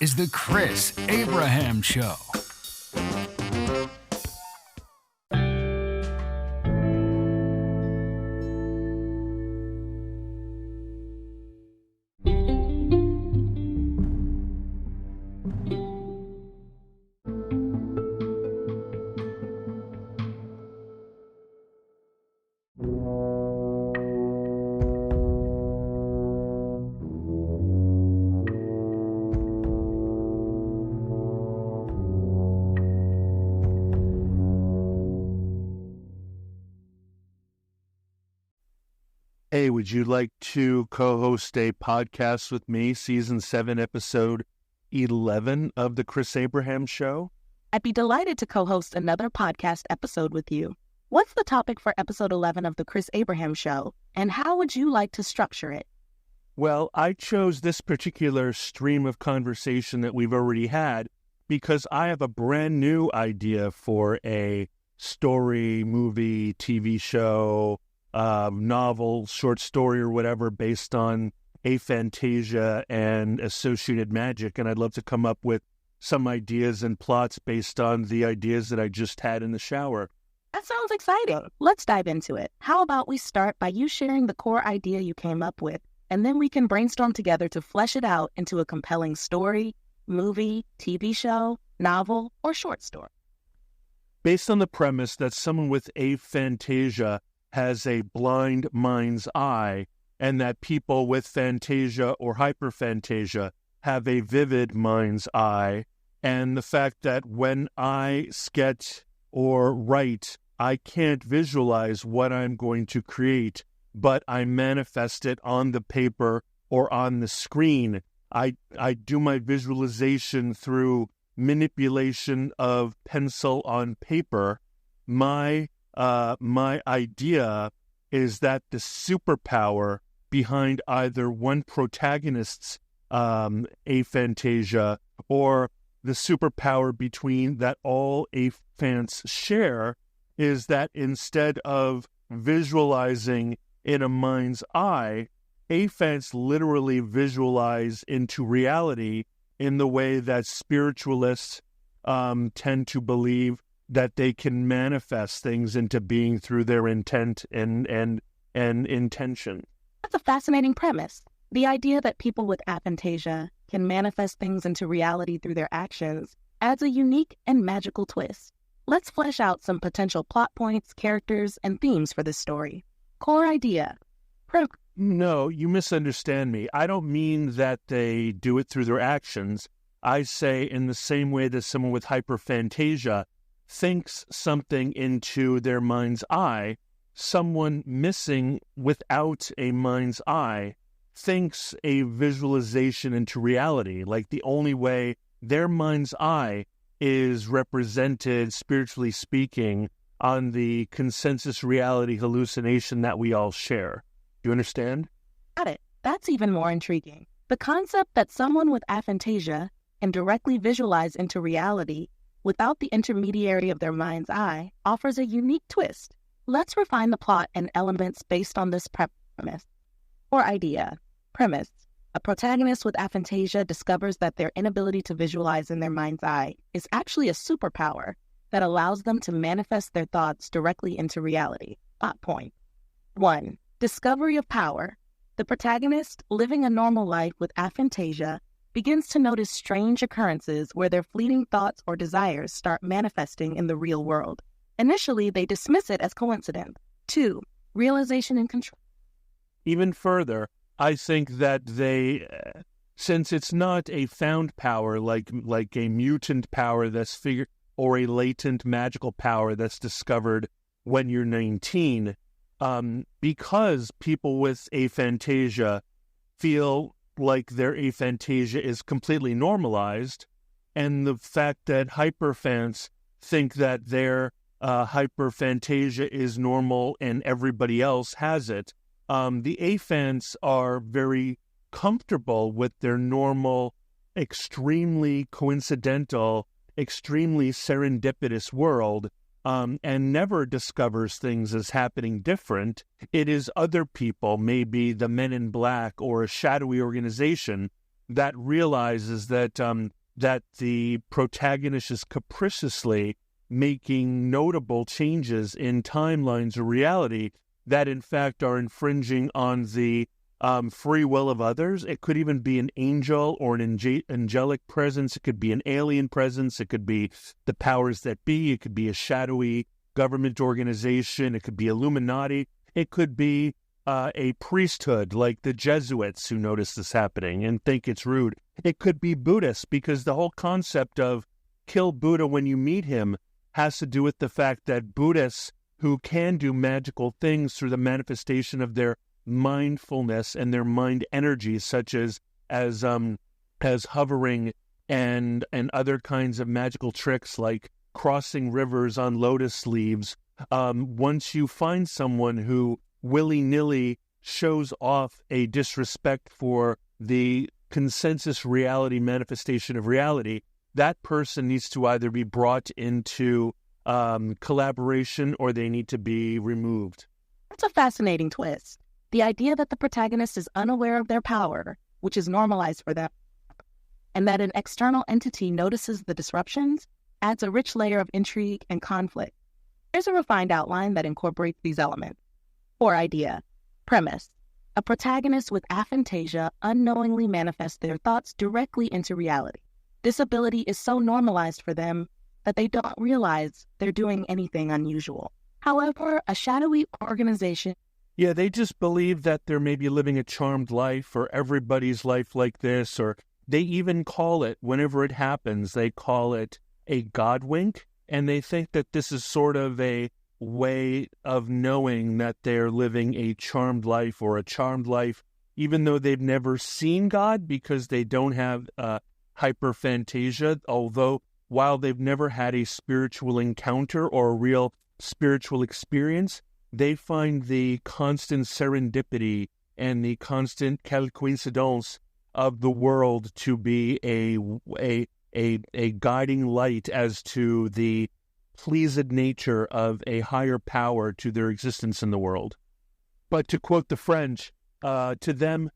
is the Chris Abraham Show. Hey, would you like to co-host a podcast with me, Season 7, Episode 11 of The Chris Abraham Show? I'd be delighted to co-host another podcast episode with you. What's the topic for Episode 11 of The Chris Abraham Show, and how would you like to structure it? Well, I chose this particular stream of conversation that we've already had because I have a brand new idea for a story, movie, TV show, novel, short story, or whatever based on aphantasia and associated magic, and I'd love to come up with some ideas and plots based on the ideas that I just had in the shower. That sounds exciting. Let's dive into it. How about we start by you sharing the core idea you came up with, and then we can brainstorm together to flesh it out into a compelling story, movie, TV show, novel, or short story. Based on the premise that someone with aphantasia has a blind mind's eye, and that people with phantasia or hyperphantasia have a vivid mind's eye, and the fact that when I sketch or write, I can't visualize what I'm going to create, but I manifest it on the paper or on the screen. I do my visualization through manipulation of pencil on paper. My idea is that the superpower behind either one protagonist's aphantasia or the superpower between that all aphants share is that instead of visualizing in a mind's eye, aphants literally visualize into reality in the way that spiritualists tend to believe that they can manifest things into being through their intent and intention. That's a fascinating premise. The idea that people with aphantasia can manifest things into reality through their actions adds a unique and magical twist. Let's flesh out some potential plot points, characters, and themes for this story. Core idea. No, you misunderstand me. I don't mean that they do it through their actions. I say in the same way that someone with hyperphantasia thinks something into their mind's eye, someone missing without a mind's eye thinks a visualization into reality. Like the only way their mind's eye is represented, spiritually speaking, on the consensus reality hallucination that we all share. Do you understand? Got it. That's even more intriguing. The concept that someone with aphantasia can directly visualize into reality without the intermediary of their mind's eye offers a unique twist. Let's refine the plot and elements based on this premise. Or idea. Premise. A protagonist with aphantasia discovers that their inability to visualize in their mind's eye is actually a superpower that allows them to manifest their thoughts directly into reality. Plot point. 1. Discovery of power. The protagonist, living a normal life with aphantasia, begins to notice strange occurrences where their fleeting thoughts or desires start manifesting in the real world. Initially, they dismiss it as coincidence. 2. Realization and control. Even further, I think that since it's not a found power like a mutant power that's figured, or a latent magical power that's discovered when you're 19, because people with aphantasia feel like their aphantasia is completely normalized, and the fact that hyperphants think that their hyperphantasia is normal and everybody else has it, the aphants are very comfortable with their normal, extremely coincidental, extremely serendipitous world, and never discovers things as happening different. It is other people, maybe the Men in Black or a shadowy organization, that realizes that that the protagonist is capriciously making notable changes in timelines or reality that in fact are infringing on the free will of others. It could even be an angel or an angelic presence. It could be an alien presence. It could be the powers that be. It could be a shadowy government organization. It could be Illuminati. It could be a priesthood like the Jesuits who notice this happening and think it's rude. It could be Buddhists, because the whole concept of kill Buddha when you meet him has to do with the fact that Buddhists who can do magical things through the manifestation of their mindfulness and their mind energy, such as hovering and other kinds of magical tricks like crossing rivers on lotus leaves. Once you find someone who willy-nilly shows off a disrespect for the consensus reality manifestation of reality, that person needs to either be brought into collaboration or they need to be removed. That's a fascinating twist. The idea that the protagonist is unaware of their power, which is normalized for them, and that an external entity notices the disruptions, adds a rich layer of intrigue and conflict. Here's a refined outline that incorporates these elements. Or idea. Premise. A protagonist with aphantasia unknowingly manifests their thoughts directly into reality. This ability is so normalized for them that they don't realize they're doing anything unusual. However, a shadowy organization... Yeah, they just believe that they're maybe living a charmed life, or everybody's life like this, or they even call it, whenever it happens, they call it a God wink, and they think that this is sort of a way of knowing that they're living a charmed life or a charmed life, even though they've never seen God, because they don't have hyperphantasia, although while they've never had a spiritual encounter or a real spiritual experience, they find the constant serendipity and the constant coincidence of the world to be a guiding light as to the pleased nature of a higher power to their existence in the world. But to quote the French, to them,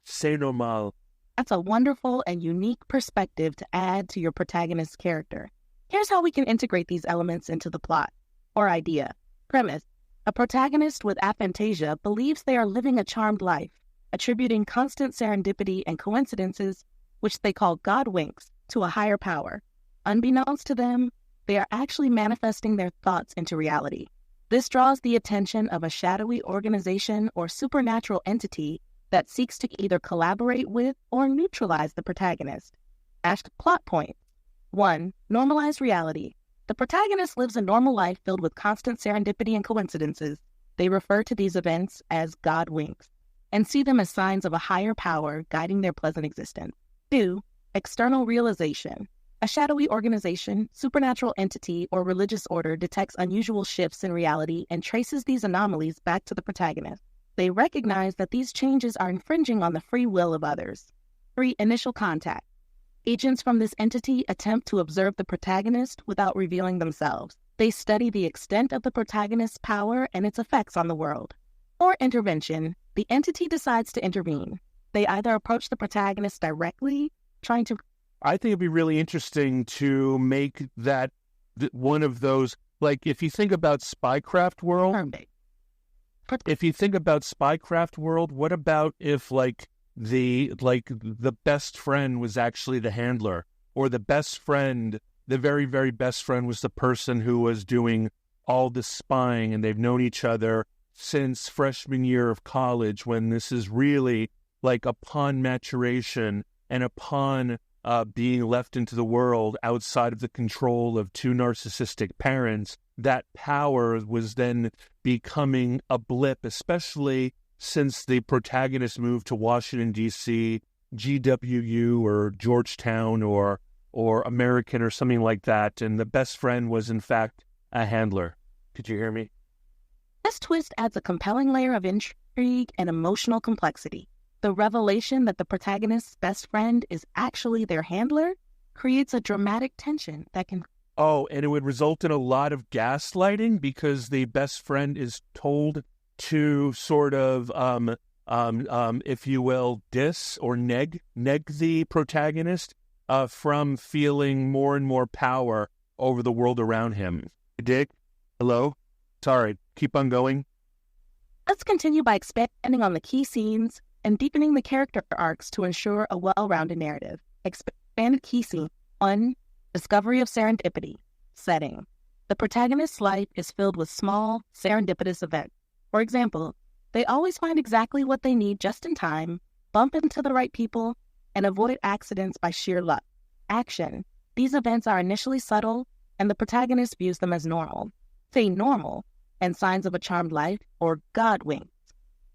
c'est normal. That's a wonderful and unique perspective to add to your protagonist's character. Here's how we can integrate these elements into the plot. Or idea. Premise. A protagonist with aphantasia believes they are living a charmed life, attributing constant serendipity and coincidences, which they call God winks, to a higher power. Unbeknownst to them, they are actually manifesting their thoughts into reality. This draws the attention of a shadowy organization or supernatural entity that seeks to either collaborate with or neutralize the protagonist. Asked plot point. 1. Normalize reality. The protagonist lives a normal life filled with constant serendipity and coincidences. They refer to these events as God winks and see them as signs of a higher power guiding their pleasant existence. 2. External realization. A shadowy organization, supernatural entity, or religious order detects unusual shifts in reality and traces these anomalies back to the protagonist. They recognize that these changes are infringing on the free will of others. 3. Initial contact. Agents from this entity attempt to observe the protagonist without revealing themselves. They study the extent of the protagonist's power and its effects on the world. 4. Intervention. The entity decides to intervene. They either approach the protagonist directly, trying to... I think it'd be really interesting to make that one of those, like if you think about Spycraft World, what about if the best friend was actually the handler, or the best friend, the very, very best friend was the person who was doing all the spying, and they've known each other since freshman year of college, when this is really like upon maturation and upon being left into the world outside of the control of two narcissistic parents, that power was then becoming a blip, especially since the protagonist moved to Washington, D.C., GWU or Georgetown or American or something like that, and the best friend was, in fact, a handler. Could you hear me? This twist adds a compelling layer of intrigue and emotional complexity. The revelation that the protagonist's best friend is actually their handler creates a dramatic tension that can... Oh, and it would result in a lot of gaslighting, because the best friend is told to sort of if you will, diss or neg the protagonist from feeling more and more power over the world around him. Dig? Hello? Sorry, keep on going. Let's continue by expanding on the key scenes and deepening the character arcs to ensure a well-rounded narrative. Expanded key scene. 1. Discovery of serendipity. Setting. The protagonist's life is filled with small, serendipitous events. For example, they always find exactly what they need just in time, bump into the right people, and avoid accidents by sheer luck. Action. These events are initially subtle, and the protagonist views them as normal. Say normal, and signs of a charmed life, or God winks.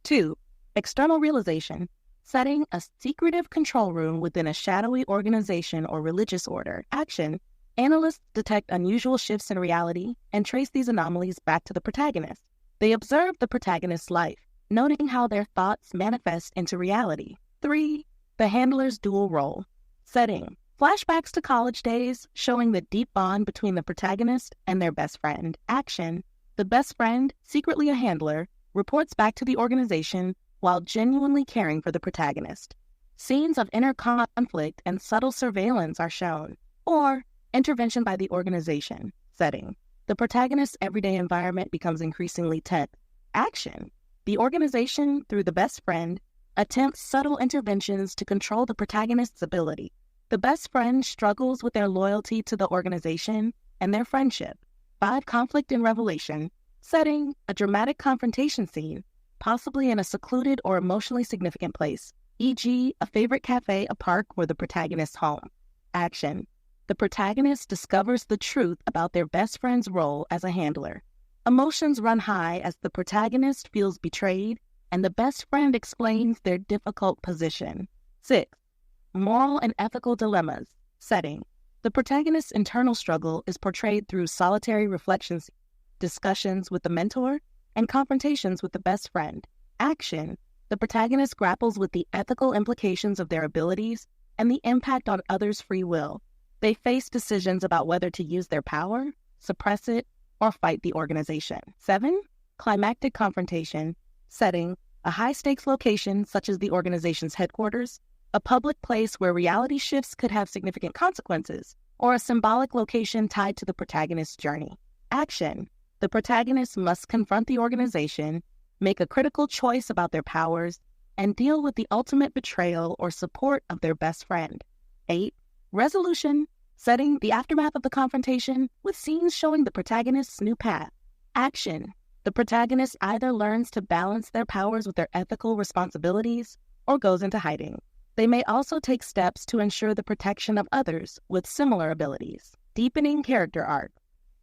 2. External realization. Setting a secretive control room within a shadowy organization or religious order. Action. Analysts detect unusual shifts in reality and trace these anomalies back to the protagonist. They observe the protagonist's life, noting how their thoughts manifest into reality. 3. The handler's dual role. Setting. Flashbacks to college days, showing the deep bond between the protagonist and their best friend. Action. The best friend, secretly a handler, reports back to the organization while genuinely caring for the protagonist. Scenes of inner conflict and subtle surveillance are shown. Or intervention by the organization. Setting. The protagonist's everyday environment becomes increasingly tense. Action. The organization, through the best friend, attempts subtle interventions to control the protagonist's ability. The best friend struggles with their loyalty to the organization and their friendship. 5. Conflict and revelation. Setting. A dramatic confrontation scene, possibly in a secluded or emotionally significant place, e.g., a favorite cafe, a park, or the protagonist's home. Action. The protagonist discovers the truth about their best friend's role as a handler. Emotions run high as the protagonist feels betrayed, and the best friend explains their difficult position. 6. Moral and ethical dilemmas. Setting. The protagonist's internal struggle is portrayed through solitary reflections, discussions with the mentor, and confrontations with the best friend. Action. The protagonist grapples with the ethical implications of their abilities and the impact on others' free will. They face decisions about whether to use their power, suppress it, or fight the organization. 7. Climactic confrontation. Setting. A high-stakes location such as the organization's headquarters, a public place where reality shifts could have significant consequences, or a symbolic location tied to the protagonist's journey. Action. The protagonist must confront the organization, make a critical choice about their powers, and deal with the ultimate betrayal or support of their best friend. 8. Resolution. Setting. The aftermath of the confrontation with scenes showing the protagonist's new path. Action. The protagonist either learns to balance their powers with their ethical responsibilities or goes into hiding. They may also take steps to ensure the protection of others with similar abilities. Deepening character arc.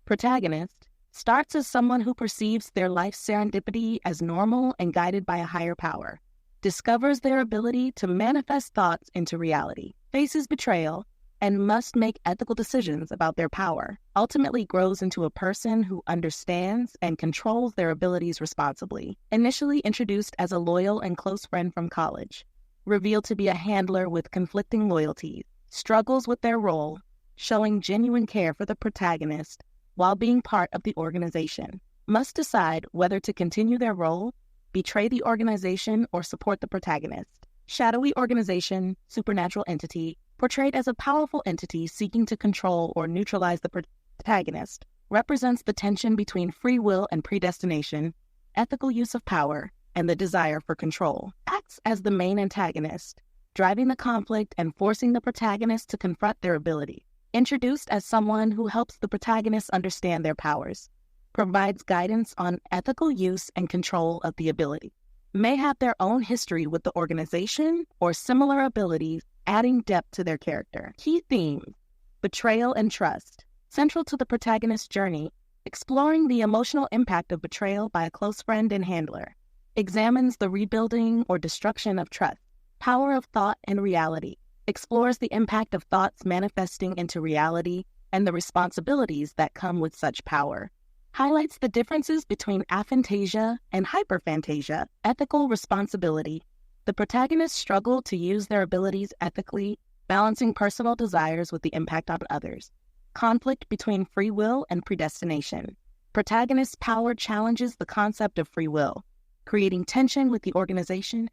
Protagonist starts as someone who perceives their life's serendipity as normal and guided by a higher power, discovers their ability to manifest thoughts into reality, faces betrayal, and must make ethical decisions about their power, ultimately grows into a person who understands and controls their abilities responsibly. Initially introduced as a loyal and close friend from college, revealed to be a handler with conflicting loyalties, struggles with their role, showing genuine care for the protagonist while being part of the organization, must decide whether to continue their role, betray the organization, or support the protagonist. Shadowy Organization, supernatural entity, portrayed as a powerful entity seeking to control or neutralize the protagonist, represents the tension between free will and predestination, ethical use of power, and the desire for control. Acts as the main antagonist, driving the conflict and forcing the protagonist to confront their ability. Introduced as someone who helps the protagonist understand their powers, provides guidance on ethical use and control of the ability. May have their own history with the organization or similar abilities, adding depth to their character. Key themes: betrayal and trust. Central to the protagonist's journey, exploring the emotional impact of betrayal by a close friend and handler. Examines the rebuilding or destruction of trust. Power of thought and reality. Explores the impact of thoughts manifesting into reality and the responsibilities that come with such power. Highlights the differences between aphantasia and hyperphantasia. Ethical responsibility. The protagonists struggle to use their abilities ethically, balancing personal desires with the impact on others. Conflict between free will and predestination. Protagonist's power challenges the concept of free will. creating tension with the organization.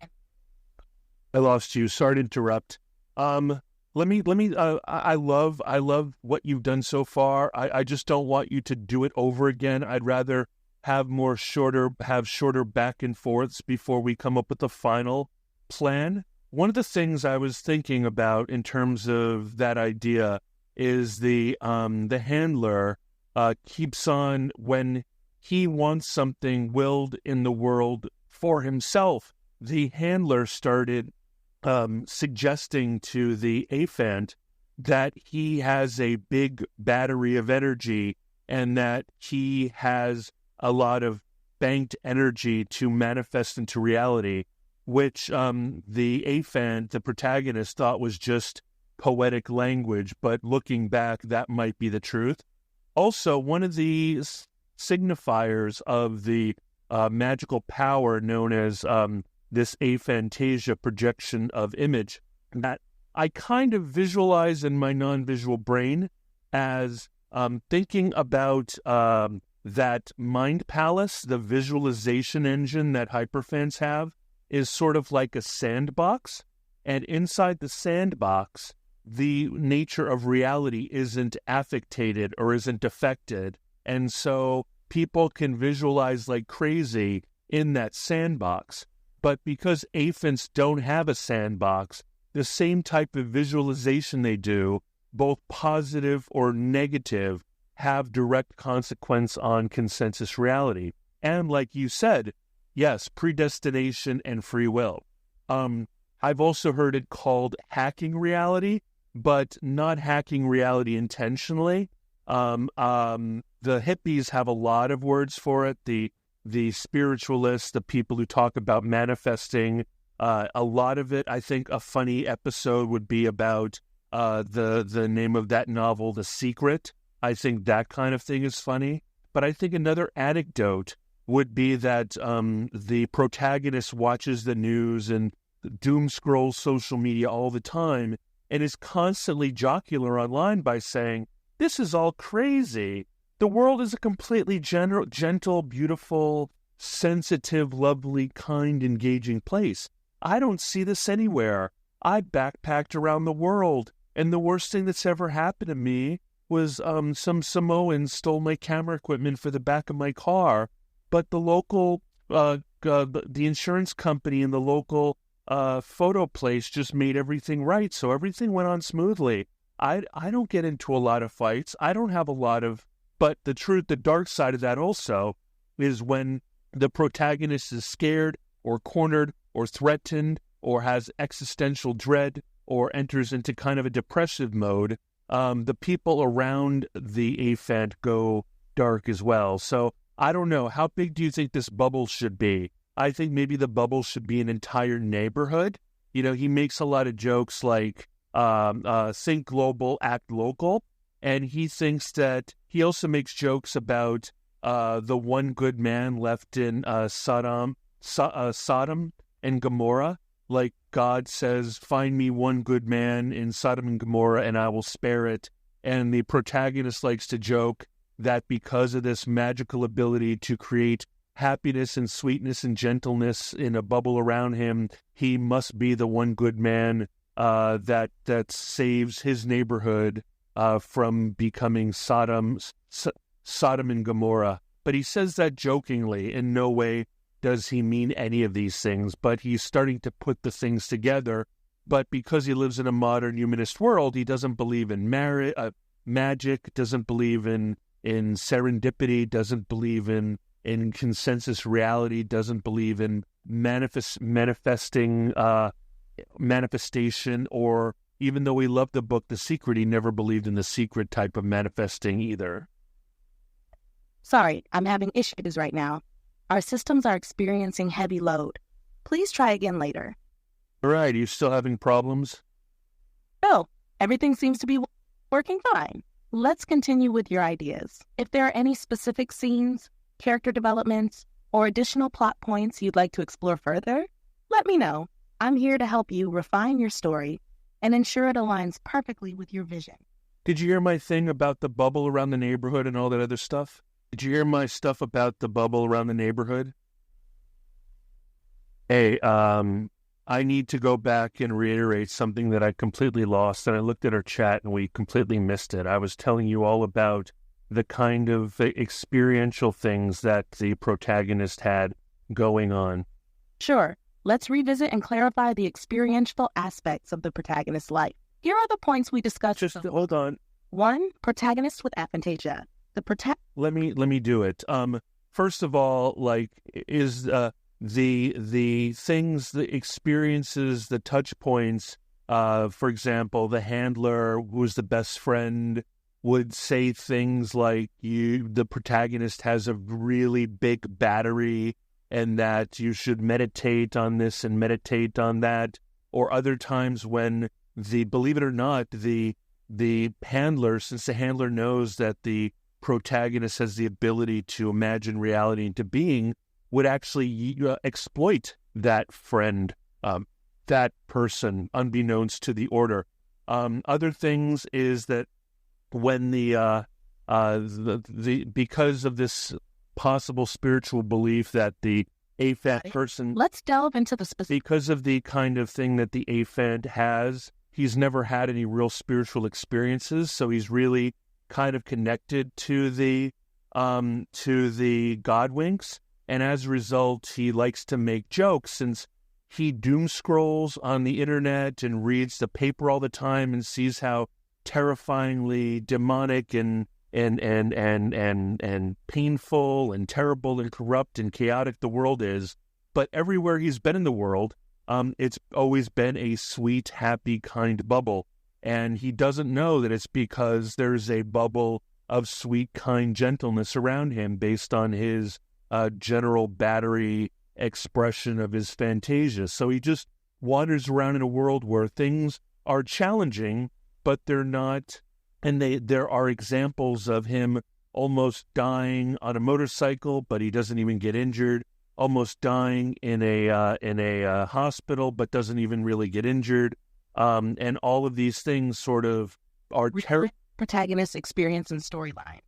I lost you. Sorry to interrupt. I love what you've done so far. I just don't want you to do it over again. I'd rather have shorter back and forths before we come up with the final plan. One of the things I was thinking about in terms of that idea is the handler keeps on, when he wants something willed in the world for himself. The handler started suggesting to the Aphant that he has a big battery of energy and that he has a lot of banked energy to manifest into reality, which the Aphant, the protagonist, thought was just poetic language, but looking back, that might be the truth. Also, one of the signifiers of the magical power known as this aphantasia, projection of image, that I kind of visualize in my non-visual brain as thinking about that mind palace, the visualization engine that hyperfans have, is sort of like a sandbox. And inside the sandbox, the nature of reality isn't affected or isn't affected. And so people can visualize like crazy in that sandbox. But because aphants don't have a sandbox, the same type of visualization they do, both positive or negative, have direct consequence on consensus reality. And like you said, yes, predestination and free will. I've also heard it called hacking reality, but not hacking reality intentionally. The hippies have a lot of words for it. The spiritualists, the people who talk about manifesting, a lot of it, I think a funny episode would be about the name of that novel, The Secret. I think that kind of thing is funny. But I think another anecdote would be that the protagonist watches the news and doom scrolls social media all the time and is constantly jocular online by saying, "This is all crazy. The world is a completely gentle, beautiful, sensitive, lovely, kind, engaging place. I don't see this anywhere. I backpacked around the world, and the worst thing that's ever happened to me was some Samoans stole my camera equipment for the back of my car, but the local, the insurance company and the local photo place just made everything right, so everything went on smoothly. I don't get into a lot of fights. I don't have a lot of... But the truth, the dark side of that also, is when the protagonist is scared or cornered or threatened or has existential dread or enters into kind of a depressive mode, the people around the Aphant go dark as well. So I don't know. How big do you think this bubble should be? I think maybe the bubble should be an entire neighborhood. You know, he makes a lot of jokes like think global, act local. And he thinks that he also makes jokes about the one good man left in Sodom and Gomorrah. Like God says, find me one good man in Sodom and Gomorrah and I will spare it. And the protagonist likes to joke that because of this magical ability to create happiness and sweetness and gentleness in a bubble around him, he must be the one good man that saves his neighborhood from becoming Sodom and Gomorrah. But he says that jokingly. In no way does he mean any of these things, but he's starting to put the things together. But because he lives in a modern humanist world, he doesn't believe in magic, doesn't believe in serendipity, doesn't believe in consensus reality, doesn't believe in manifestation, or even though he loved the book The Secret, he never believed in the secret type of manifesting either. Sorry, I'm having issues right now. Our systems are experiencing heavy load. Please try again later. All right, are you still having problems? No, everything seems to be working fine. Let's continue with your ideas. If there are any specific scenes, character developments, or additional plot points you'd like to explore further, let me know. I'm here to help you refine your story and ensure it aligns perfectly with your vision. Did you hear my thing about the bubble around the neighborhood and all that other stuff? Did you hear my stuff about the bubble around the neighborhood? Hey, I need to go back and reiterate something that I completely lost, and I looked at our chat and we completely missed it. I was telling you all about the kind of experiential things that the protagonist had going on. Sure, let's revisit and clarify the experiential aspects of the protagonist's life. Here are the points we discussed. Just hold on. 1. Protagonist with aphantasia. Let me do it. First of all, like, is the things, the experiences, the touch points. For example, the handler, who's the best friend, would say things like, the protagonist has a really big battery, and that you should meditate on this and meditate on that. Or other times when believe it or not, the handler, since the handler knows that the protagonist has the ability to imagine reality into being, would actually exploit that friend, that person, unbeknownst to the order. Other things is that when the because of this possible spiritual belief that the aphant person, Let's delve into the specific. because of the kind of thing that the aphant has, he's never had any real spiritual experiences, so he's really kind of connected to the godwinks, and as a result, he likes to make jokes, since he doom scrolls on the internet and reads the paper all the time and sees how terrifyingly demonic and painful and terrible and corrupt and chaotic the world is. But everywhere he's been in the world, it's always been a sweet, happy, kind bubble. And he doesn't know that it's because there's a bubble of sweet, kind gentleness around him based on his general battery expression of his fantasia. So he just wanders around in a world where things are challenging, but they're not. And there are examples of him almost dying on a motorcycle, but he doesn't even get injured. Almost dying in a hospital, but doesn't even really get injured. And all of these things sort of are Protagonist experience and storyline.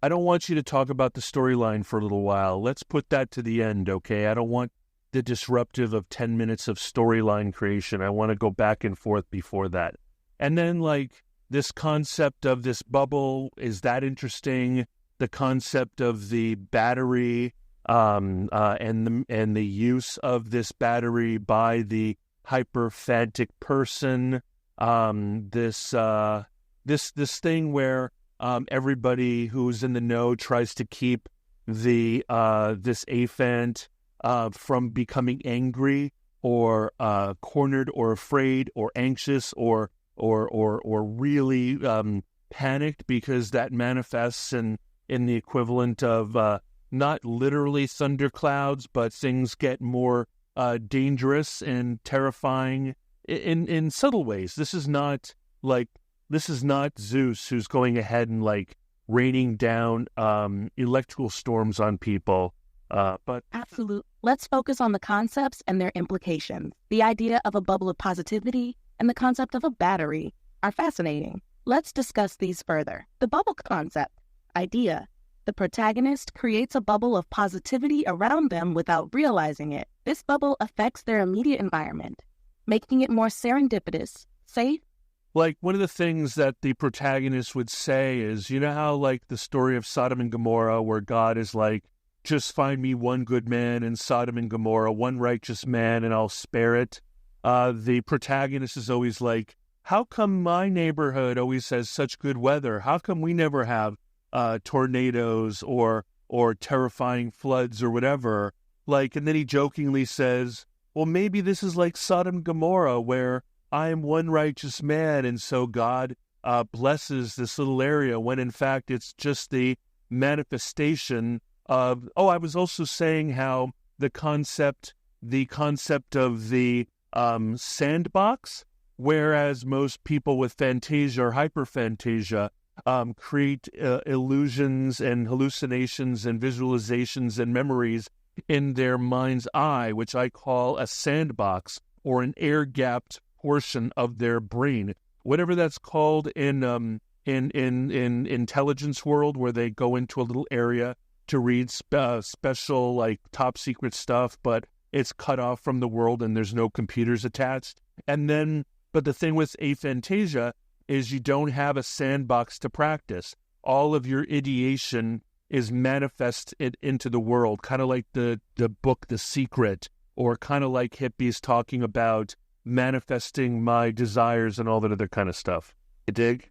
I don't want you to talk about the storyline for a little while. Let's put that to the end, okay? I don't want the disruptive of 10 minutes of storyline creation. I want to go back and forth before that. And then, like, this concept of this bubble, is that interesting? The concept of the battery, and the use of this battery by the hyperphantic person. This thing where everybody who's in the know tries to keep this aphant from becoming angry or cornered or afraid or anxious or really panicked, because that manifests in the equivalent of not literally thunderclouds, but things get more dangerous and terrifying in subtle ways. This is not Zeus who's going ahead and like raining down electrical storms on people. But Absolutely. Let's focus on the concepts and their implications. The idea of a bubble of positivity and the concept of a battery are fascinating. Let's discuss these further. The bubble concept. Idea. The protagonist creates a bubble of positivity around them without realizing it. This bubble affects their immediate environment, making it more serendipitous, safe. like, one of the things that the protagonist would say is, you know how, like, the story of Sodom and Gomorrah, where God is like, just find me one good man in Sodom and Gomorrah, one righteous man, and I'll spare it. The protagonist is always like, how come my neighborhood always has such good weather? How come we never have tornadoes or terrifying floods or whatever? Like, and then he jokingly says, well, maybe this is like Sodom and Gomorrah, where I am one righteous man, and so God blesses this little area, when in fact it's just the manifestation of... Oh, I was also saying how the concept of the sandbox, whereas most people with fantasia or hyperphantasia create illusions and hallucinations and visualizations and memories in their mind's eye, which I call a sandbox, or an air-gapped portion of their brain, whatever that's called in intelligence world, where they go into a little area to read special, like, top secret stuff. But it's cut off from the world and there's no computers attached. But the thing with aphantasia is you don't have a sandbox to practice. All of your ideation is manifested into the world, kind of like the book The Secret, or kind of like hippies talking about manifesting my desires and all that other kind of stuff. You dig?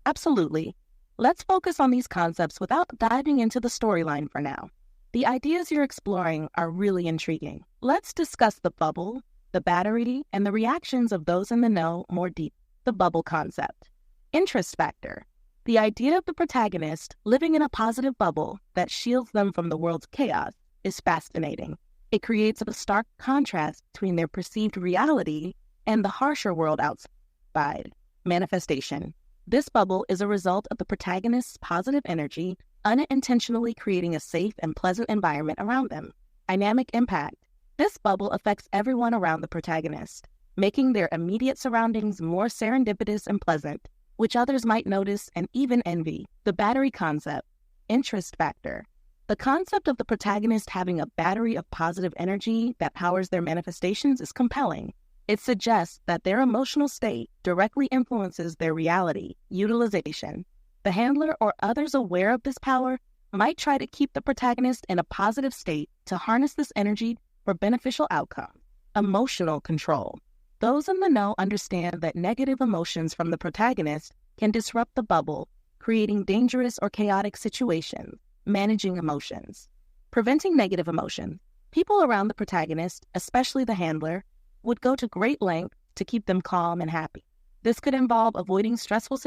Absolutely. Let's focus on these concepts without diving into the storyline for now. The ideas you're exploring are really intriguing. Let's discuss the bubble, the battery, and the reactions of those in the know more deep. The bubble concept. Interest factor. The idea of the protagonist living in a positive bubble that shields them from the world's chaos is fascinating. It creates a stark contrast between their perceived reality and the harsher world outside. Manifestation. This bubble is a result of the protagonist's positive energy unintentionally creating a safe and pleasant environment around them. Dynamic impact. This bubble affects everyone around the protagonist, making their immediate surroundings more serendipitous and pleasant, which others might notice and even envy. The battery concept. Interest factor. The concept of the protagonist having a battery of positive energy that powers their manifestations is compelling. It suggests that their emotional state directly influences their reality. Utilization. The handler or others aware of this power might try to keep the protagonist in a positive state to harness this energy for beneficial outcomes. Emotional control. Those in the know understand that negative emotions from the protagonist can disrupt the bubble, creating dangerous or chaotic situations. Managing emotions. Preventing negative emotions. People around the protagonist, especially the handler, would go to great lengths to keep them calm and happy. This could involve avoiding stressful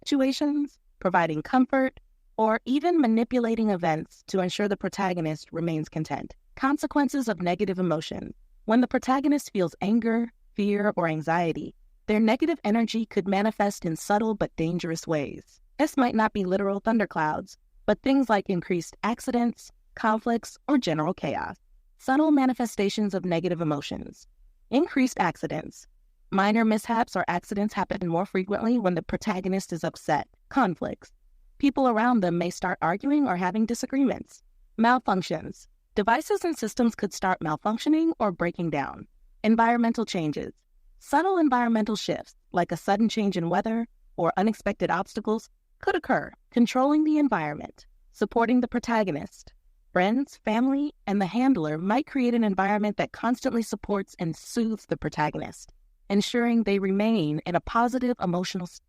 situations, providing comfort, or even manipulating events to ensure the protagonist remains content. Consequences of negative emotions. When the protagonist feels anger, fear, or anxiety, their negative energy could manifest in subtle but dangerous ways. This might not be literal thunderclouds, but things like increased accidents, conflicts, or general chaos. Subtle manifestations of negative emotions. Increased accidents. Minor mishaps or accidents happen more frequently when the protagonist is upset. Conflicts. People around them may start arguing or having disagreements. Malfunctions. Devices and systems could start malfunctioning or breaking down. Environmental changes. Subtle environmental shifts, like a sudden change in weather or unexpected obstacles, could occur. Controlling the environment. Supporting the protagonist. Friends, family, and the handler might create an environment that constantly supports and soothes the protagonist, ensuring they remain in a positive emotional state.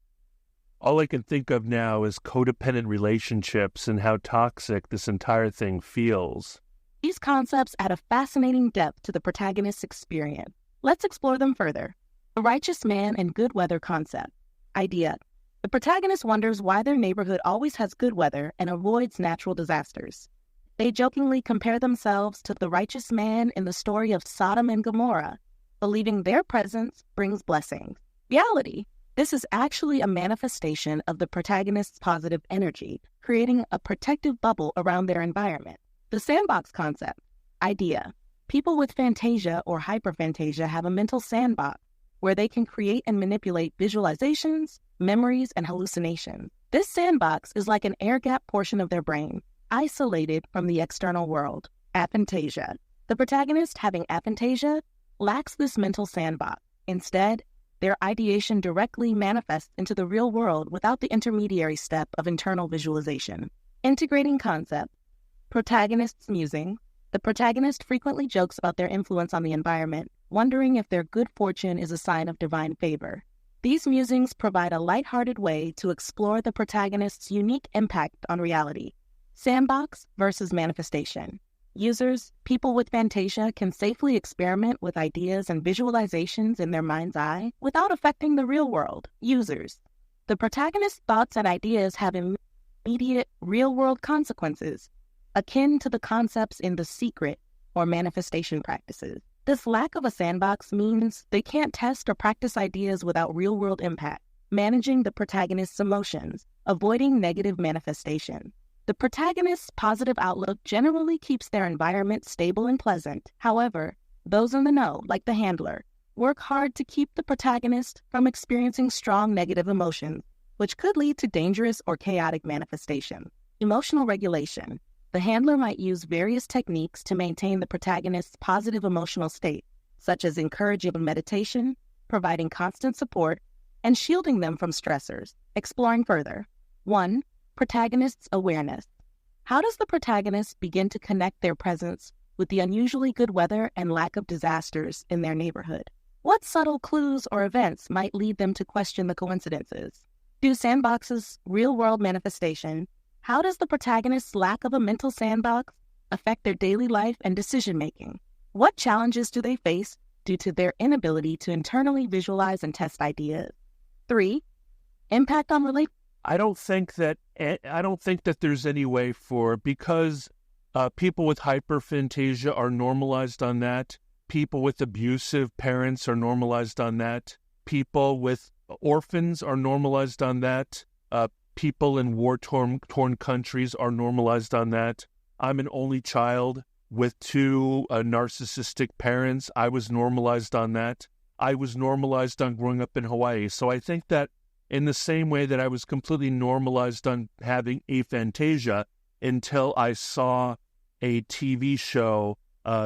All I can think of now is codependent relationships and how toxic this entire thing feels. These concepts add a fascinating depth to the protagonist's experience. Let's explore them further. The righteous man and good weather concept. Idea. The protagonist wonders why their neighborhood always has good weather and avoids natural disasters. They jokingly compare themselves to the righteous man in the story of Sodom and Gomorrah, believing their presence brings blessings. Reality. This is actually a manifestation of the protagonist's positive energy, creating a protective bubble around their environment. The sandbox concept. Idea. People with fantasia or hyperphantasia have a mental sandbox where they can create and manipulate visualizations, memories, and hallucinations. This sandbox is like an air-gap portion of their brain, isolated from the external world. Aphantasia. The protagonist having aphantasia lacks this mental sandbox. Instead, their ideation directly manifests into the real world without the intermediary step of internal visualization. Integrating concept. Protagonist's musing. The protagonist frequently jokes about their influence on the environment, wondering if their good fortune is a sign of divine favor. These musings provide a lighthearted way to explore the protagonist's unique impact on reality. Sandbox versus manifestation. Users, people with fantasia, can safely experiment with ideas and visualizations in their mind's eye without affecting the real world. Users. The protagonist's thoughts and ideas have immediate, real-world consequences, akin to the concepts in The Secret or manifestation practices. This lack of a sandbox means they can't test or practice ideas without real-world impact. Managing the protagonist's emotions, avoiding negative manifestation. The protagonist's positive outlook generally keeps their environment stable and pleasant. However, those in the know, like the handler, work hard to keep the protagonist from experiencing strong negative emotions, which could lead to dangerous or chaotic manifestation. Emotional regulation. The handler might use various techniques to maintain the protagonist's positive emotional state, such as encouraging meditation, providing constant support, and shielding them from stressors. Exploring further. 1. Protagonist's awareness. How does the protagonist begin to connect their presence with the unusually good weather and lack of disasters in their neighborhood? What subtle clues or events might lead them to question the coincidences? 2. Sandbox's real-world manifestation. How does the protagonist's lack of a mental sandbox affect their daily life and decision-making? What challenges do they face due to their inability to internally visualize and test ideas? 3. Impact on relationships. I don't think that there's any way because people with hyperphantasia are normalized on that. People with abusive parents are normalized on that. People with orphans are normalized on that. People in war-torn countries are normalized on that. I'm an only child with 2 narcissistic parents. I was normalized on that. I was normalized on growing up in Hawaii. So I think that in the same way that I was completely normalized on having aphantasia until I saw a TV show,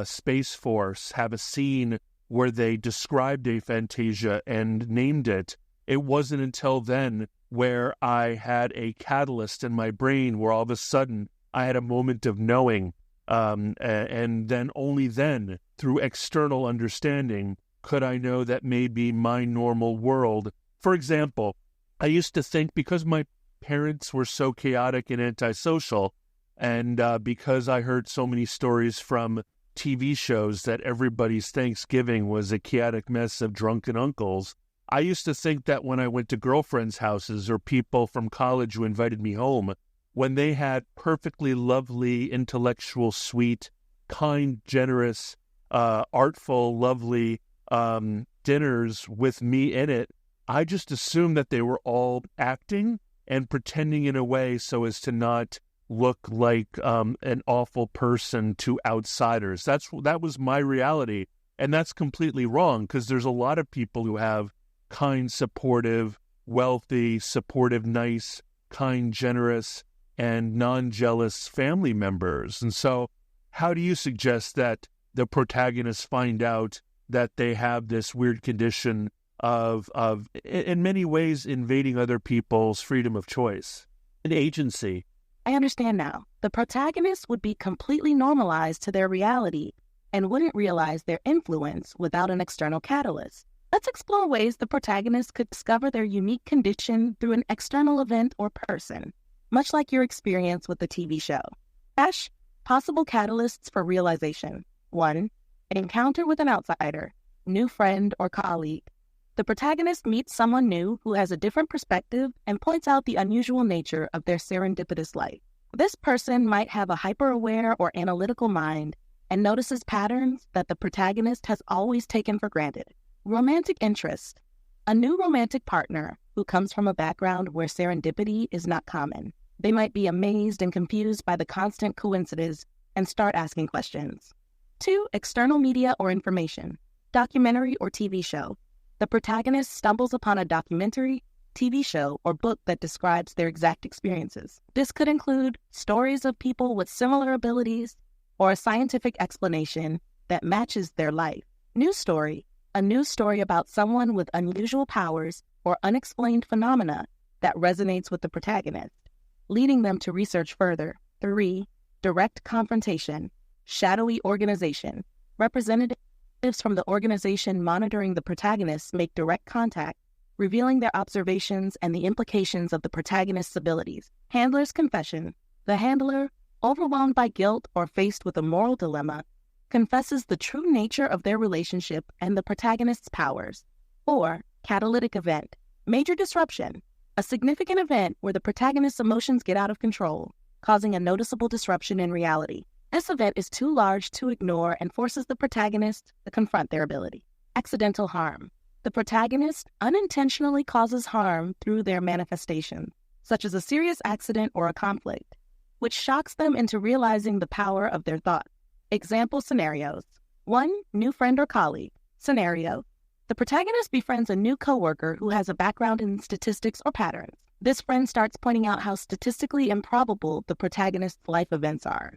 Space Force, have a scene where they described aphantasia and named it. It wasn't until then where I had a catalyst in my brain where all of a sudden I had a moment of knowing, and then only then, through external understanding, could I know that maybe my normal world. For example, I used to think because my parents were so chaotic and antisocial, and because I heard so many stories from TV shows that everybody's Thanksgiving was a chaotic mess of drunken uncles, I used to think that when I went to girlfriends' houses or people from college who invited me home, when they had perfectly lovely, intellectual, sweet, kind, generous, artful, lovely dinners with me in it, I just assumed that they were all acting and pretending in a way so as to not look like an awful person to outsiders. That was my reality, and that's completely wrong because there's a lot of people who have kind, supportive, wealthy, supportive, nice, kind, generous, and non-jealous family members. And so how do you suggest that the protagonists find out that they have this weird condition of in many ways invading other people's freedom of choice and agency? I understand now. The protagonist would be completely normalized to their reality and wouldn't realize their influence without an external catalyst. Let's explore ways the protagonist could discover their unique condition through an external event or person, much like your experience with the TV show. Dash, possible catalysts for realization. 1. An encounter with an outsider, new friend or colleague. The protagonist meets someone new who has a different perspective and points out the unusual nature of their serendipitous life. This person might have a hyper-aware or analytical mind and notices patterns that the protagonist has always taken for granted. Romantic interest. A new romantic partner who comes from a background where serendipity is not common. They might be amazed and confused by the constant coincidences and start asking questions. 2. External media or information. Documentary or TV show. The protagonist stumbles upon a documentary, TV show, or book that describes their exact experiences. This could include stories of people with similar abilities or a scientific explanation that matches their life. News story. A news story about someone with unusual powers or unexplained phenomena that resonates with the protagonist, leading them to research further. 3. Direct confrontation. Shadowy organization. Representatives from the organization monitoring the protagonist make direct contact, revealing their observations and the implications of the protagonist's abilities. Handler's confession. The handler, overwhelmed by guilt or faced with a moral dilemma, confesses the true nature of their relationship and the protagonist's powers. 4. Catalytic event. Major disruption. A significant event where the protagonist's emotions get out of control, causing a noticeable disruption in reality. This event is too large to ignore and forces the protagonist to confront their ability. Accidental harm. The protagonist unintentionally causes harm through their manifestations, such as a serious accident or a conflict, which shocks them into realizing the power of their thoughts. Example scenarios. 1. New friend or colleague. Scenario. The protagonist befriends a new coworker who has a background in statistics or patterns. This friend starts pointing out how statistically improbable the protagonist's life events are,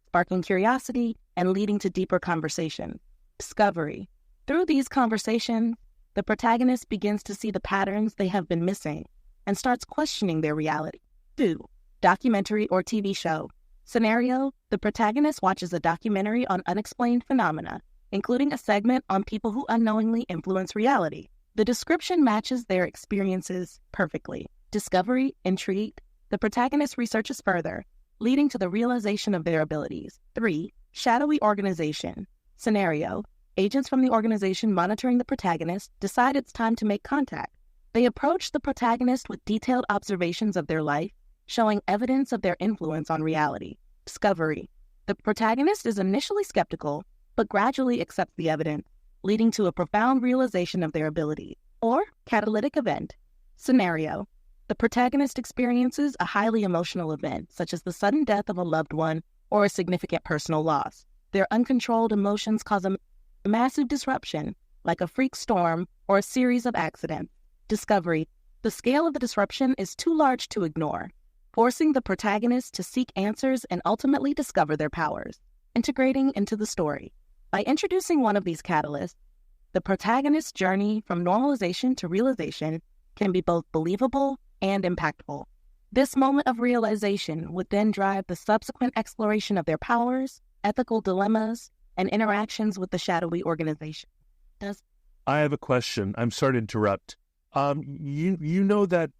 sparking curiosity and leading to deeper conversation. Discovery. Through these conversations, the protagonist begins to see the patterns they have been missing and starts questioning their reality. 2. Documentary or TV show. Scenario: the protagonist watches a documentary on unexplained phenomena, including a segment on people who unknowingly influence reality. The description matches their experiences perfectly. Discovery, intrigue. The protagonist researches further, leading to the realization of their abilities. 3. Shadowy Organization. Scenario: agents from the organization monitoring the protagonist decide it's time to make contact. They approach the protagonist with detailed observations of their life, showing evidence of their influence on reality. Discovery. The protagonist is initially skeptical, but gradually accepts the evidence, leading to a profound realization of their ability. Or catalytic event. Scenario: the protagonist experiences a highly emotional event, such as the sudden death of a loved one or a significant personal loss. Their uncontrolled emotions cause a massive disruption, like a freak storm or a series of accidents. Discovery. The scale of the disruption is too large to ignore, forcing the protagonist to seek answers and ultimately discover their powers. Integrating into the story. By introducing one of these catalysts, the protagonist's journey from normalization to realization can be both believable and impactful. This moment of realization would then drive the subsequent exploration of their powers, ethical dilemmas, and interactions with the shadowy organization. I have a question. I'm sorry to interrupt. You know that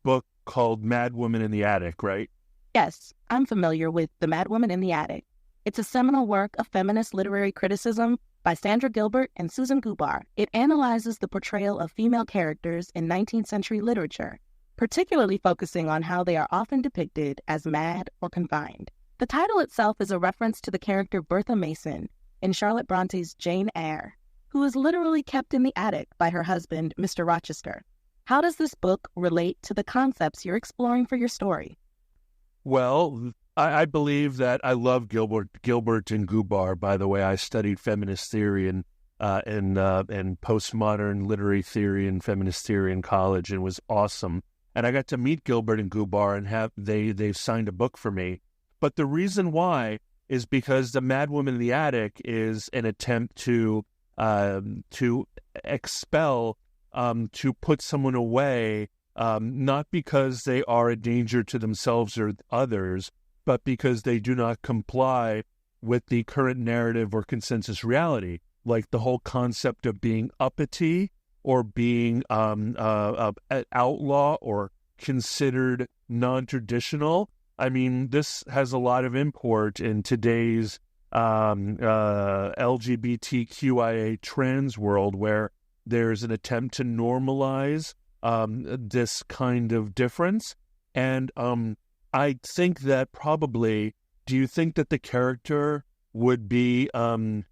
book called Mad Woman in the Attic, right? Yes, I'm familiar with The Mad Woman in the Attic. It's a seminal work of feminist literary criticism by Sandra Gilbert and Susan Gubar. It analyzes the portrayal of female characters in 19th century literature, particularly focusing on how they are often depicted as mad or confined. The title itself is a reference to the character Bertha Mason in Charlotte Bronte's Jane Eyre, who is literally kept in the attic by her husband, Mr. Rochester. How does this book relate to the concepts you're exploring for your story? Well, I believe that I love Gilbert and Gubar. By the way, I studied feminist theory and postmodern literary theory and feminist theory in college, and it was awesome. And I got to meet Gilbert and Gubar, and they've signed a book for me. But the reason why is because The Mad Woman in the Attic is an attempt to expel, to put someone away, not because they are a danger to themselves or others, but because they do not comply with the current narrative or consensus reality, like the whole concept of being uppity or being an outlaw or considered non-traditional. I mean, this has a lot of import in today's LGBTQIA trans world, where there's an attempt to normalize this kind of difference. And I think that probably, do you think that the character would be, do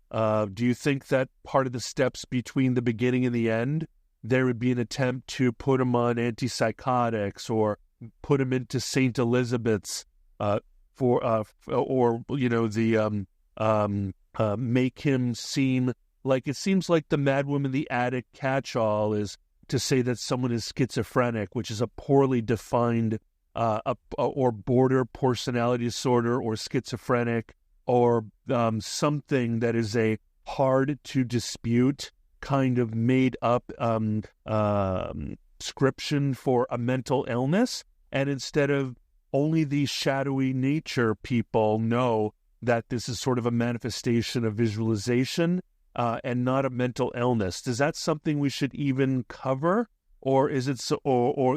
you think that part of the steps between the beginning and the end, there would be an attempt to put him on antipsychotics or put him into St. Elizabeth's make him seem like, it seems like the Mad Woman in the Attic catch-all is to say that someone is schizophrenic, which is a poorly defined or border personality disorder, or schizophrenic, or something that is a hard to dispute kind of made up description for a mental illness. And instead of only these shadowy nature people know that this is sort of a manifestation of visualization and not a mental illness. Is that something we should even cover? Or is it so,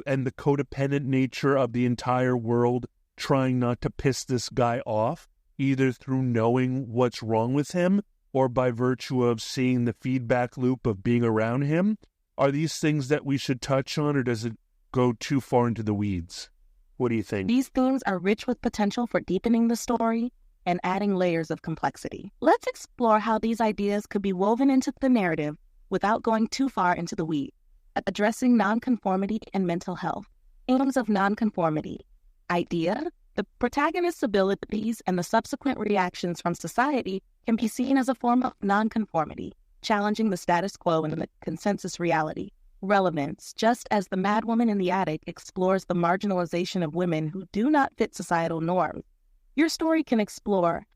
and the codependent nature of the entire world trying not to piss this guy off, either through knowing what's wrong with him or by virtue of seeing the feedback loop of being around him? Are these things that we should touch on, or does it go too far into the weeds? What do you think? These themes are rich with potential for deepening the story and adding layers of complexity. Let's explore how these ideas could be woven into the narrative without going too far into the weeds. Addressing nonconformity and mental health. Aims of nonconformity. Idea: the protagonist's abilities and the subsequent reactions from society can be seen as a form of nonconformity, challenging the status quo and the consensus reality. Relevance, just as the madwoman in the attic explores the marginalization of women who do not fit societal norms, your story can explore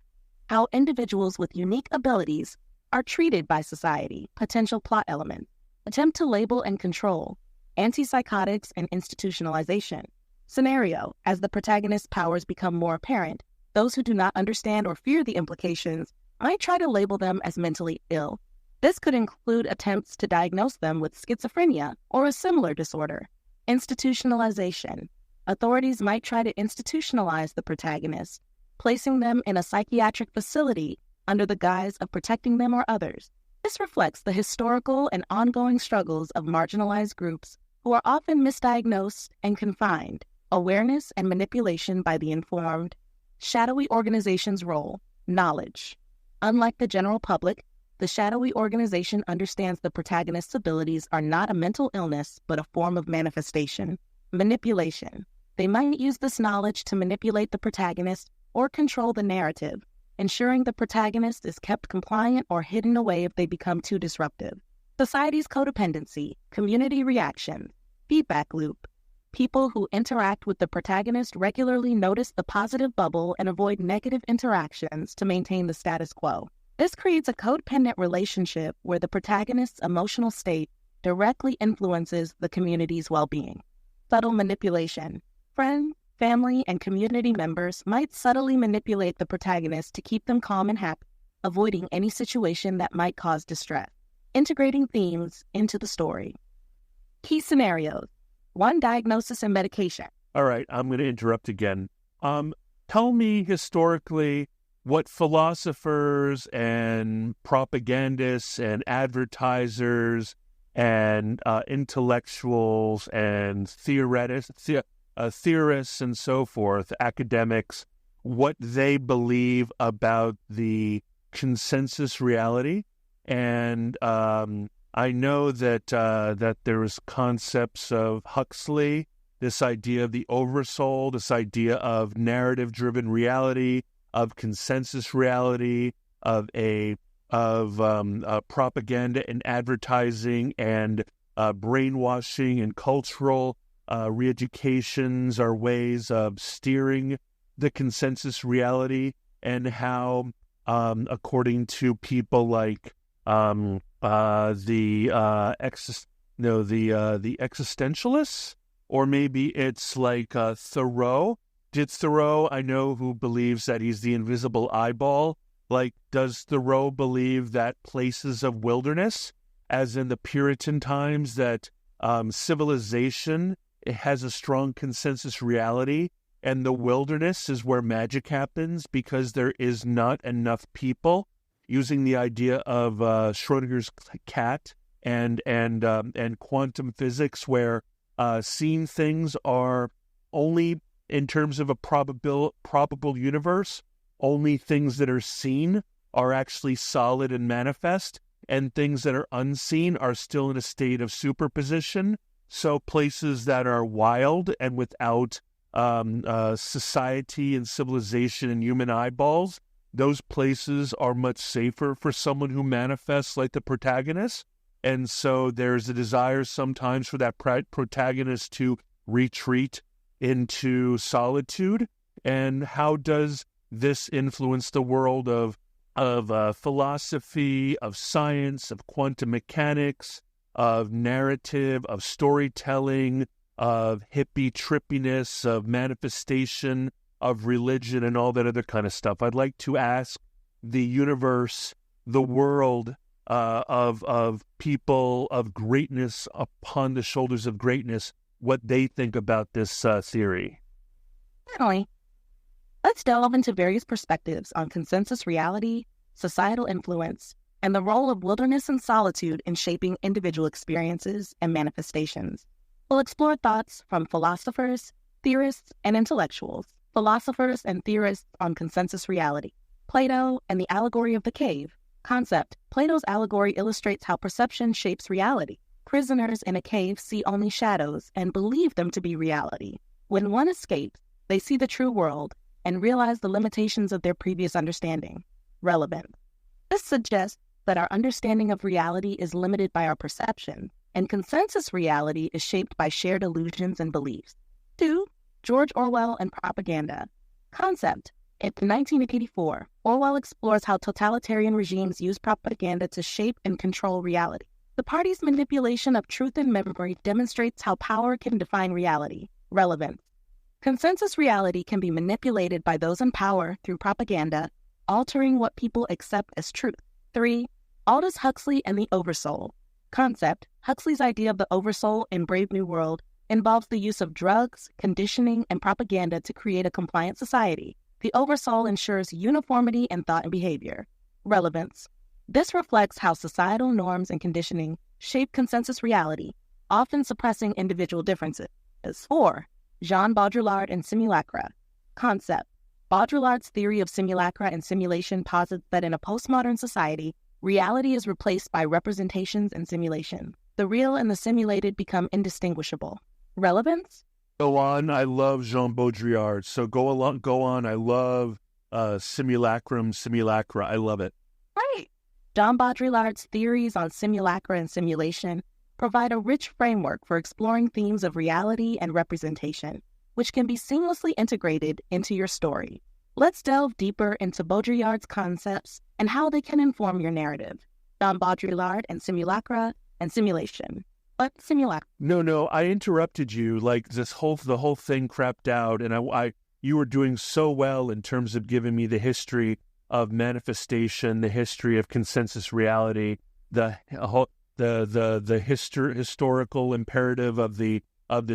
how individuals with unique abilities are treated by society. Potential plot elements: attempt to label and control, antipsychotics and institutionalization. Scenario: as the protagonist's powers become more apparent, those who do not understand or fear the implications might try to label them as mentally ill. This could include attempts to diagnose them with schizophrenia or a similar disorder. Institutionalization: authorities might try to institutionalize the protagonist, placing them in a psychiatric facility under the guise of protecting them or others. This reflects the historical and ongoing struggles of marginalized groups who are often misdiagnosed and confined. Awareness and manipulation by the informed. Shadowy organizations' role: knowledge. Unlike the general public, the shadowy organization understands the protagonist's abilities are not a mental illness, but a form of manifestation. Manipulation: they might use this knowledge to manipulate the protagonist or control the narrative, ensuring the protagonist is kept compliant or hidden away if they become too disruptive. Society's codependency, community reaction, feedback loop. People who interact with the protagonist regularly notice the positive bubble and avoid negative interactions to maintain the status quo. This creates a codependent relationship where the protagonist's emotional state directly influences the community's well-being. Subtle manipulation: friends, family, and community members might subtly manipulate the protagonist to keep them calm and happy, avoiding any situation that might cause distress. Integrating themes into the story. Key scenarios: 1. Diagnosis and medication. All right, I'm going to interrupt again. Tell me historically what philosophers and propagandists and advertisers and intellectuals and theorists and so forth, academics, what they believe about the consensus reality. And I know that there's concepts of Huxley, this idea of the oversoul, this idea of narrative-driven reality, of consensus reality, of propaganda and advertising and brainwashing and cultural re-educations are ways of steering the consensus reality, and how, according to people like the existentialists, or maybe it's like Thoreau. Did Thoreau, I know, who believes that he's the invisible eyeball. Like, does Thoreau believe that places of wilderness, as in the Puritan times, that civilization has a strong consensus reality, and the wilderness is where magic happens because there is not enough people? Using the idea of Schrodinger's cat and quantum physics, where seen things are only, in terms of a probable universe, only things that are seen are actually solid and manifest, and things that are unseen are still in a state of superposition. So places that are wild and without society and civilization and human eyeballs, those places are much safer for someone who manifests like the protagonist. And so there's a desire sometimes for that protagonist to retreat into solitude. And how does this influence the world of philosophy, of science, of quantum mechanics, of narrative, of storytelling, of hippie trippiness, of manifestation, of religion, and all that other kind of stuff? I'd like to ask the universe, the world of people of greatness upon the shoulders of greatness, what they think about this theory. Certainly. Let's delve into various perspectives on consensus reality, societal influence, and the role of wilderness and solitude in shaping individual experiences and manifestations. We'll explore thoughts from philosophers, theorists, and intellectuals. Philosophers and theorists on consensus reality. Plato and the allegory of the cave. Concept: Plato's allegory illustrates how perception shapes reality. Prisoners in a cave see only shadows and believe them to be reality. When one escapes, they see the true world and realize the limitations of their previous understanding. Relevant. This suggests that our understanding of reality is limited by our perception, and consensus reality is shaped by shared illusions and beliefs. 2. George Orwell and propaganda. Concept. In 1984, Orwell explores how totalitarian regimes use propaganda to shape and control reality. The party's manipulation of truth and memory demonstrates how power can define reality. Relevance. Consensus reality can be manipulated by those in power through propaganda, altering what people accept as truth. 3. Aldous Huxley and the Oversoul. Concept. Huxley's idea of the Oversoul in Brave New World involves the use of drugs, conditioning, and propaganda to create a compliant society. The Oversoul ensures uniformity in thought and behavior. Relevance. This reflects how societal norms and conditioning shape consensus reality, often suppressing individual differences. 4. Jean Baudrillard and simulacra. Concept. Baudrillard's theory of simulacra and simulation posits that in a postmodern society, reality is replaced by representations and simulation. The real and the simulated become indistinguishable. Relevance? Go on. I love Jean Baudrillard. So go on. I love simulacra. I love it. Right. Jean Baudrillard's theories on simulacra and simulation provide a rich framework for exploring themes of reality and representation, which can be seamlessly integrated into your story. Let's delve deeper into Baudrillard's concepts and how they can inform your narrative. Jean Baudrillard and simulacra and simulation. But simulacra. No, I interrupted you. Like the whole thing crapped out, and you were doing so well in terms of giving me the history of manifestation, the history of consensus reality, the historical imperative of the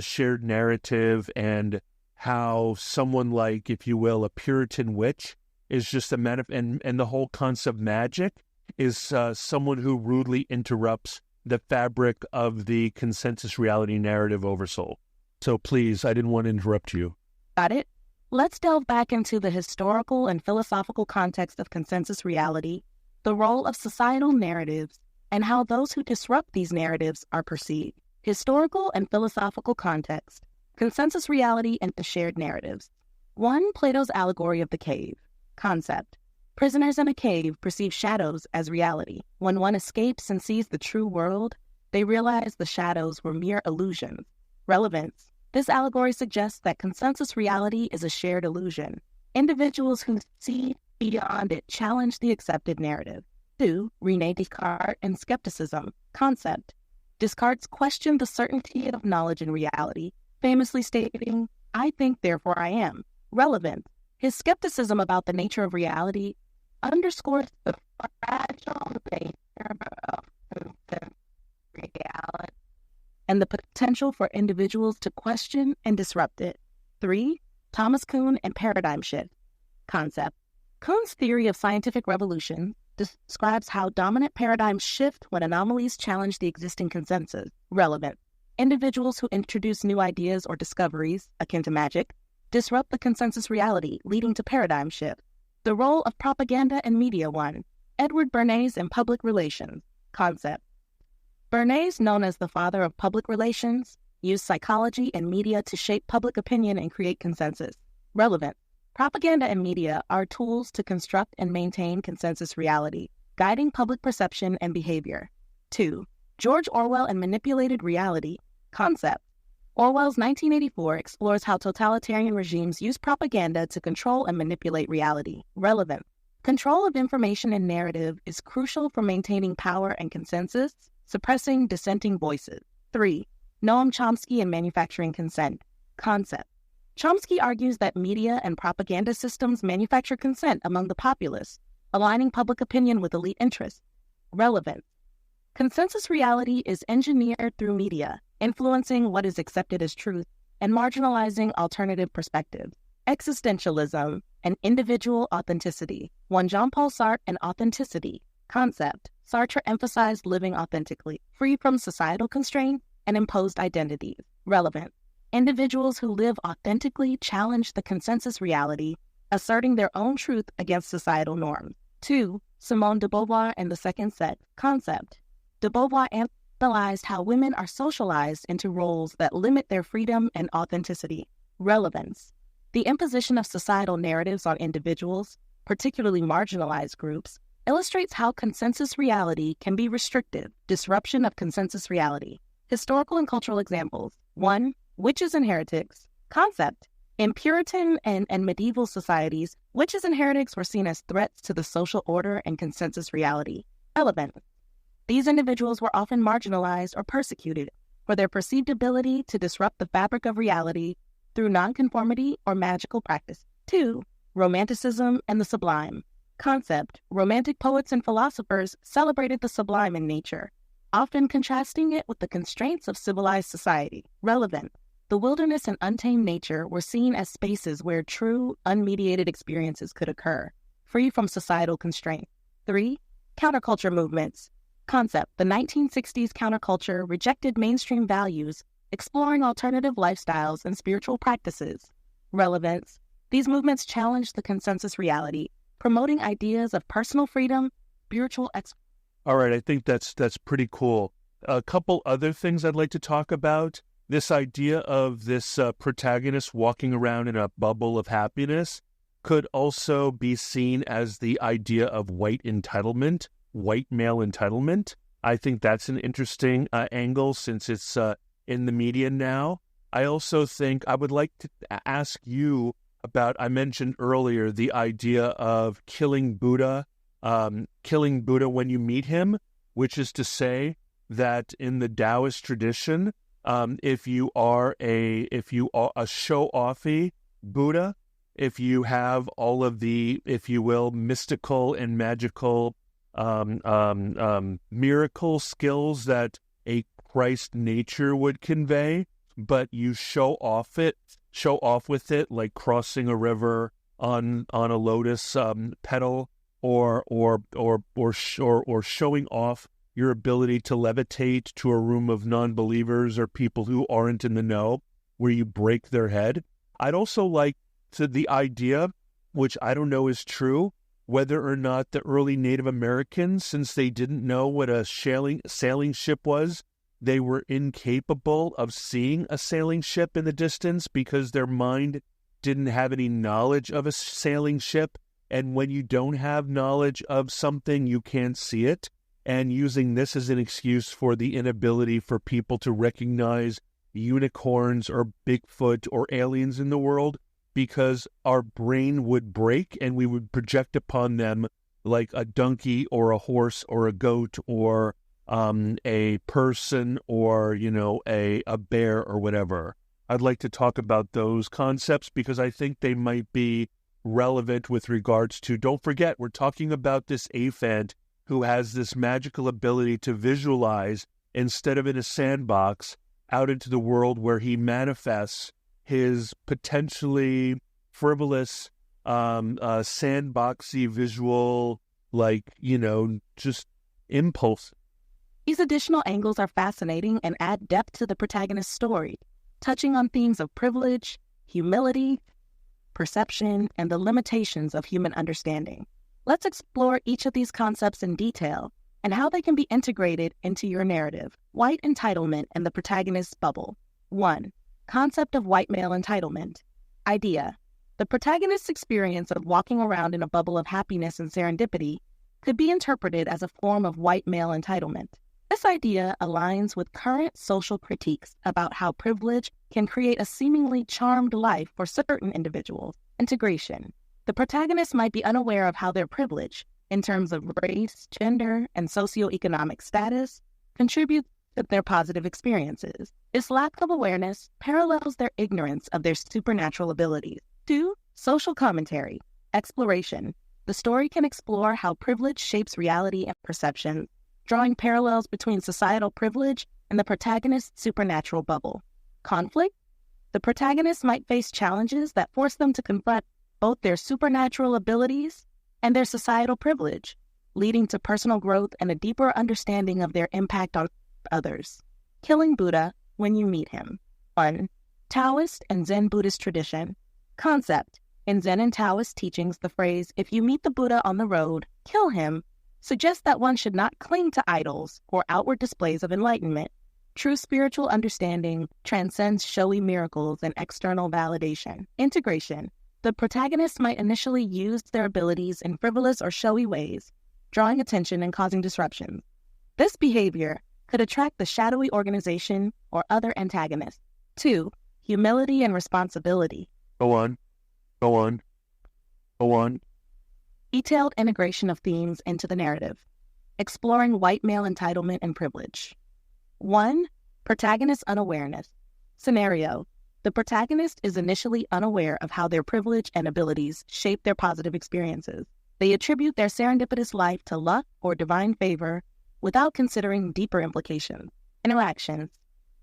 shared narrative, and how someone like, if you will, a Puritan witch is just and the whole concept magic is someone who rudely interrupts the fabric of the consensus reality narrative oversoul. So please, I didn't want to interrupt you. Got it? Let's delve back into the historical and philosophical context of consensus reality, the role of societal narratives, and how those who disrupt these narratives are perceived. Historical and philosophical context, consensus reality and the shared narratives. 1. Plato's allegory of the cave. Concept. Prisoners in a cave perceive shadows as reality. When one escapes and sees the true world, they realize the shadows were mere illusions. Relevance. This allegory suggests that consensus reality is a shared illusion. Individuals who see beyond it challenge the accepted narrative. 2. René Descartes and skepticism. Concept. Descartes questioned the certainty of knowledge and reality, famously stating, "I think, therefore I am." Relevant. His skepticism about the nature of reality underscores the fragile nature of consensus reality and the potential for individuals to question and disrupt it. 3. Thomas Kuhn and paradigm shift. Concept. Kuhn's theory of scientific revolution describes how dominant paradigms shift when anomalies challenge the existing consensus. Relevant. Individuals who introduce new ideas or discoveries, akin to magic, disrupt the consensus reality, leading to paradigm shift. The role of propaganda and media. 1. Edward Bernays and public relations. Concept. Bernays, known as the father of public relations, used psychology and media to shape public opinion and create consensus. Relevant. Propaganda and media are tools to construct and maintain consensus reality, guiding public perception and behavior. 2. George Orwell and manipulated reality. Concept. Orwell's 1984 explores how totalitarian regimes use propaganda to control and manipulate reality. Relevant. Control of information and narrative is crucial for maintaining power and consensus, suppressing dissenting voices. 3. Noam Chomsky and manufacturing consent. Concept. Chomsky argues that media and propaganda systems manufacture consent among the populace, aligning public opinion with elite interests. Relevant. Consensus reality is engineered through media, influencing what is accepted as truth and marginalizing alternative perspectives. Existentialism and individual authenticity. 1. Jean-Paul Sartre and authenticity. Concept. Sartre emphasized living authentically, free from societal constraints and imposed identities. Relevant. Individuals who live authentically challenge the consensus reality, asserting their own truth against societal norms. 2. Simone de Beauvoir and the second sex. Concept. De Beauvoir analyzed how women are socialized into roles that limit their freedom and authenticity. Relevance. The imposition of societal narratives on individuals, particularly marginalized groups, illustrates how consensus reality can be restrictive. Disruption of consensus reality. Historical and cultural examples. 1. Witches and heretics. Concept. In Puritan and medieval societies, witches and heretics were seen as threats to the social order and consensus reality. Relevant. These individuals were often marginalized or persecuted for their perceived ability to disrupt the fabric of reality through nonconformity or magical practice. 2. Romanticism and the sublime. Concept. Romantic poets and philosophers celebrated the sublime in nature, often contrasting it with the constraints of civilized society. Relevant. The wilderness and untamed nature were seen as spaces where true, unmediated experiences could occur, free from societal constraint. 3. Counterculture movements. Concept. The 1960s counterculture rejected mainstream values, exploring alternative lifestyles and spiritual practices. Relevance. These movements challenged the consensus reality, promoting ideas of personal freedom, spiritual All right, I think that's pretty cool. A couple other things I'd like to talk about. This idea of this protagonist walking around in a bubble of happiness could also be seen as the idea of white entitlement, white male entitlement. I think that's an interesting angle since it's in the media now. I also think I would like to ask you about, I mentioned earlier, the idea of killing Buddha when you meet him, which is to say that in the Taoist tradition, if you are a show-offy Buddha, if you have all of the, if you will, mystical and magical miracle skills that a Christ nature would convey, but you show off with it, like crossing a river on a lotus petal, or showing off your ability to levitate to a room of non-believers or people who aren't in the know, where you break their head. I'd also like to the idea, which I don't know is true, whether or not the early Native Americans, since they didn't know what a sailing ship was, they were incapable of seeing a sailing ship in the distance because their mind didn't have any knowledge of a sailing ship. And when you don't have knowledge of something, you can't see it. And using this as an excuse for the inability for people to recognize unicorns or Bigfoot or aliens in the world, because our brain would break and we would project upon them like a donkey or a horse or a goat or a person or, a bear or whatever. I'd like to talk about those concepts because I think they might be relevant with regards to, don't forget, we're talking about this aphant who has this magical ability to visualize, instead of in a sandbox, out into the world where he manifests his potentially frivolous, sandboxy visual, just impulse. These additional angles are fascinating and add depth to the protagonist's story, touching on themes of privilege, humility, perception, and the limitations of human understanding. Let's explore each of these concepts in detail and how they can be integrated into your narrative. White entitlement and the protagonist's bubble. 1. Concept of white male entitlement. Idea. The protagonist's experience of walking around in a bubble of happiness and serendipity could be interpreted as a form of white male entitlement. This idea aligns with current social critiques about how privilege can create a seemingly charmed life for certain individuals. Integration. The protagonist might be unaware of how their privilege, in terms of race, gender, and socioeconomic status, contributes to their positive experiences. This lack of awareness parallels their ignorance of their supernatural abilities. 2. Social commentary. Exploration. The story can explore how privilege shapes reality and perception, drawing parallels between societal privilege and the protagonist's supernatural bubble. Conflict. The protagonist might face challenges that force them to confront both their supernatural abilities and their societal privilege, leading to personal growth and a deeper understanding of their impact on others. Killing Buddha when you meet him. 1. Taoist and Zen Buddhist tradition. Concept. In Zen and Taoist teachings, the phrase, "if you meet the Buddha on the road, kill him," suggests that one should not cling to idols or outward displays of enlightenment. True spiritual understanding transcends showy miracles and external validation. Integration. The protagonist might initially use their abilities in frivolous or showy ways, drawing attention and causing disruption. This behavior could attract the shadowy organization or other antagonists. 2. Humility and responsibility. Go on. Go on. Go on. Detailed integration of themes into the narrative. Exploring white male entitlement and privilege. 1. Protagonist unawareness. Scenario. The protagonist is initially unaware of how their privilege and abilities shape their positive experiences. They attribute their serendipitous life to luck or divine favor without considering deeper implications. Interactions.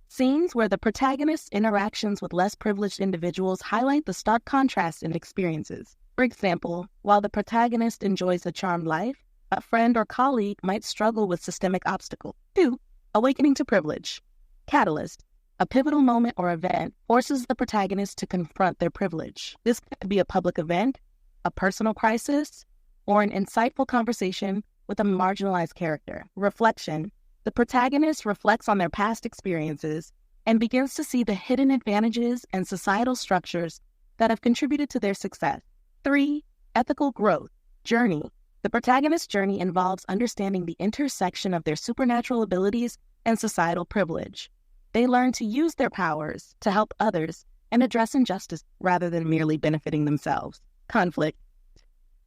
Scenes where the protagonist's interactions with less privileged individuals highlight the stark contrast in experiences. For example, while the protagonist enjoys a charmed life, a friend or colleague might struggle with systemic obstacles. 2. Awakening to privilege. Catalyst. A pivotal moment or event forces the protagonist to confront their privilege. This could be a public event, a personal crisis, or an insightful conversation with a marginalized character. Reflection. The protagonist reflects on their past experiences and begins to see the hidden advantages and societal structures that have contributed to their success. 3. Ethical growth. Journey. The protagonist's journey involves understanding the intersection of their supernatural abilities and societal privilege. They learn to use their powers to help others and address injustice rather than merely benefiting themselves. Conflict.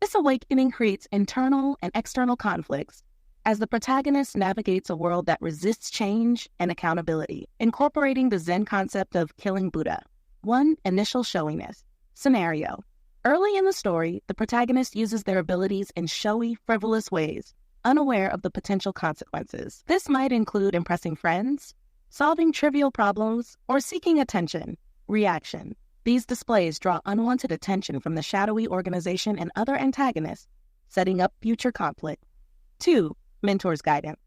This awakening creates internal and external conflicts as the protagonist navigates a world that resists change and accountability, incorporating the Zen concept of killing Buddha. 1. Initial showiness. Scenario. Early in the story, the protagonist uses their abilities in showy, frivolous ways, unaware of the potential consequences. This might include impressing friends, solving trivial problems, or seeking attention. Reaction. These displays draw unwanted attention from the shadowy organization and other antagonists, setting up future conflict. 2. Mentor's guidance.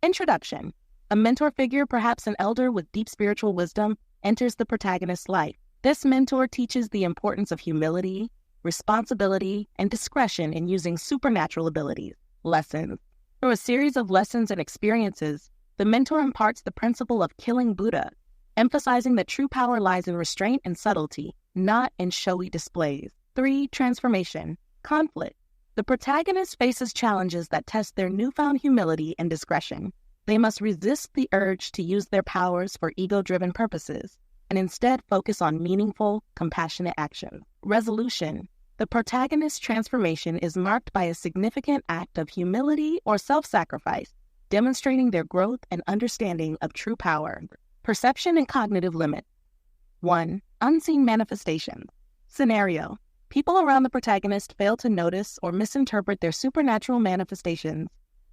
Introduction. A mentor figure, perhaps an elder with deep spiritual wisdom, enters the protagonist's life. This mentor teaches the importance of humility, responsibility, and discretion in using supernatural abilities. Lessons. Through a series of lessons and experiences, the mentor imparts the principle of killing Buddha, emphasizing that true power lies in restraint and subtlety, not in showy displays. 3. Transformation. Conflict. The protagonist faces challenges that test their newfound humility and discretion. They must resist the urge to use their powers for ego-driven purposes, and instead focus on meaningful, compassionate action. Resolution. The protagonist's transformation is marked by a significant act of humility or self-sacrifice, demonstrating their growth and understanding of true power. Perception and cognitive limits. 1. Unseen manifestations. Scenario. People around the protagonist fail to notice or misinterpret their supernatural manifestations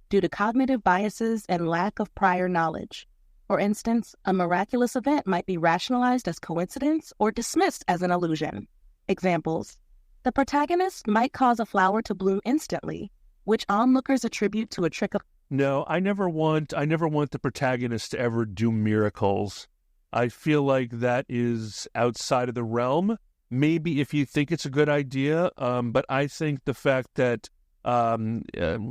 due to cognitive biases and lack of prior knowledge. For instance, a miraculous event might be rationalized as coincidence or dismissed as an illusion. Examples. The protagonist might cause a flower to bloom instantly, which onlookers attribute to a trick of... No, I never want the protagonist to ever do miracles. I feel like that is outside of the realm. Maybe if you think it's a good idea, but I think the fact that in